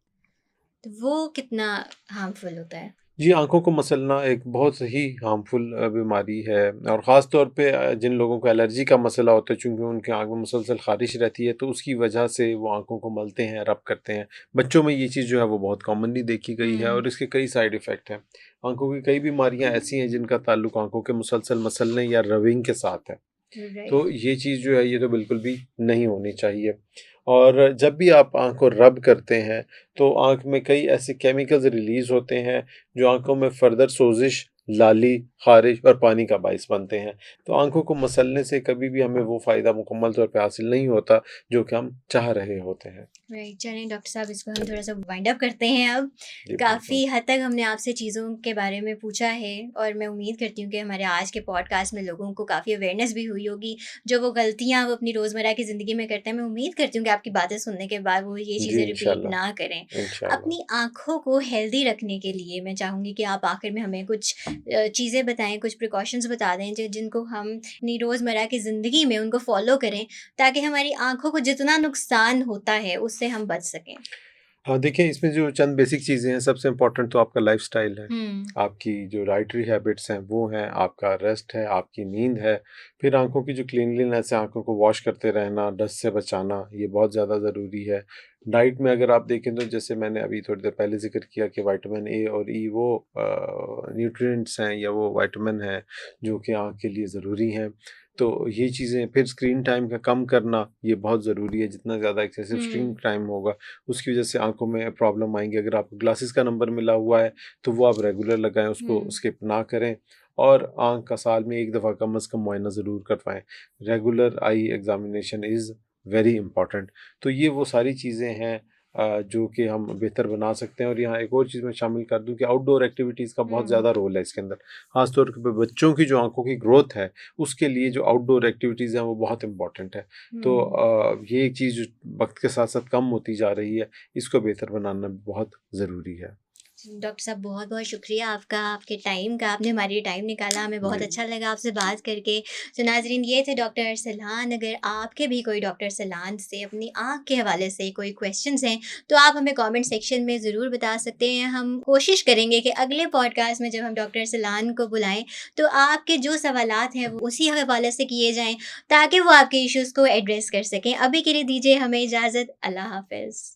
S2: तो वो कितना हार्मफुल होता है?
S1: जी, आँखों को मसलना एक बहुत ही हार्मफुल बीमारी है। और ख़ास तौर पे जिन लोगों को एलर्जी का मसला होता है, चूँकि उनकी आँख में मुसलसल ख़ारिश रहती है, तो उसकी वजह से वो आँखों को मलते हैं, रब करते हैं। बच्चों में ये चीज़ जो है वो बहुत कॉमनली देखी गई है
S2: हम्म।
S1: और इसके कई साइड इफ़ेक्ट हैं। आँखों की कई बीमारियाँ ऐसी हैं जिनका ताल्लुक आँखों के मुसलसल मसलने या रबिंग के साथ है।
S2: राइट।
S1: तो ये चीज़ जो है ये तो बिल्कुल भी नहीं होनी चाहिए। और जब भी आप आँख को रब करते हैं, तो आँख में कई ऐसे केमिकल्स रिलीज़ होते हैं जो आँखों में फ़र्दर सोज़िश, लाली, ख़ारिश और पानी का बाइस बनते हैं। तो आँखों को मसलने से कभी भी हमें वो फ़ायदा मुकम्मल तौर पे हासिल नहीं होता जो कि हम चाह रहे होते हैं।
S2: राइट, चलें डॉक्टर साहब, इसको हम थोड़ा सा वाइंड अप करते हैं अब।
S1: जी, बिल्कुल।
S2: काफ़ी हद तक हमने आपसे चीज़ों के बारे में पूछा है और मैं उम्मीद करती हूँ कि हमारे आज के पॉडकास्ट में लोगों को काफ़ी अवेयरनेस भी हुई होगी। जो वो गलतियाँ वो अपनी रोज़मर्रा की ज़िंदगी में करते हैं, मैं उम्मीद करती हूँ कि आपकी बातें सुनने के बाद वो ये
S1: जी,
S2: चीज़ें रिपीट
S1: इंशाल्लाह,
S2: ना करें।
S1: इंशाल्लाह।
S2: अपनी आँखों को हेल्दी रखने के लिए मैं चाहूँगी कि आप आखिर में हमें कुछ चीज़ें बताएँ, कुछ प्रिकॉशंस बता दें जिनको हम अपनी रोज़मर्रा की ज़िंदगी में उनको फ़ॉलो करें, ताकि हमारी आँखों को जितना नुकसान होता है उससे हम बच सकें।
S1: हाँ, देखिए इसमें जो चंद बेसिक चीज़ें हैं, सबसे इम्पोर्टेंट तो आपका लाइफ़स्टाइल है।
S2: हुँ।
S1: आपकी जो डाइटरी हैबिट्स हैं वो हैं, आपका रेस्ट है, आपकी नींद है, फिर आँखों की जो क्लीनलीनेस है, आँखों को वॉश करते रहना, डस्ट से बचाना, ये बहुत ज़्यादा ज़रूरी है। डाइट में अगर आप देखें तो जैसे मैंने अभी थोड़ी देर पहले ज़िक्र किया कि विटामिन ए और ई वो न्यूट्रिएंट्स हैं या वो विटामिन हैं जो कि आँख के लिए ज़रूरी हैं। तो ये चीज़ें, फिर स्क्रीन टाइम का कम करना ये बहुत ज़रूरी है। जितना ज़्यादा एक्सेसिव स्क्रीन
S2: हुँ।
S1: टाइम होगा उसकी वजह से आँखों में प्रॉब्लम आएँगी। अगर आपको ग्लासेस का नंबर मिला हुआ है तो वो आप रेगुलर लगाएँ, उसको
S2: हुँ।
S1: स्किप ना करें। और आँख का साल में 1 दफ़ा कम से कम मुआयना ज़रूर करवाएँ। Regular I examination is very important. तो ये वो सारी चीज़ें हैं जो कि हम बेहतर बना सकते हैं। और यहाँ एक और चीज़ मैं शामिल कर दूँ कि आउटडोर एक्टिविटीज़ का बहुत
S2: हुँ।
S1: ज़्यादा रोल है इसके अंदर। ख़ास तौर पे बच्चों की जो आँखों की ग्रोथ है, उसके लिए जो आउटडोर एक्टिविटीज़ हैं वो बहुत इम्पोर्टेंट है। तो
S2: हुँ।
S1: ये एक चीज़ वक़्त के साथ-साथ कम होती जा रही है, इसको बेहतर बनाना बहुत ज़रूरी है।
S2: डॉक्टर साहब, बहुत-बहुत शुक्रिया आपका, आपके टाइम का। आपने हमारे लिए टाइम निकाला, हमें बहुत
S1: जी।
S2: अच्छा लगा आपसे बात करके। तो नाज़रीन, ये थे डॉक्टर अरसलान। अगर आपके भी कोई डॉक्टर अरसलान से अपनी आँख के हवाले से कोई क्वेश्चन्स हैं, तो आप हमें कमेंट सेक्शन में ज़रूर बता सकते हैं। हम कोशिश करेंगे कि अगले पॉडकास्ट में जब हम डॉक्टर अरसलान को बुलाएँ, तो आपके जो सवालात हैं, वो उसी हवाले से किए जाएँ, ताकि वो आपके इश्यूज़ को एड्रेस कर सकें। अभी के लिए दीजिए हमें इजाज़त। अल्लाह हाफ़िज़।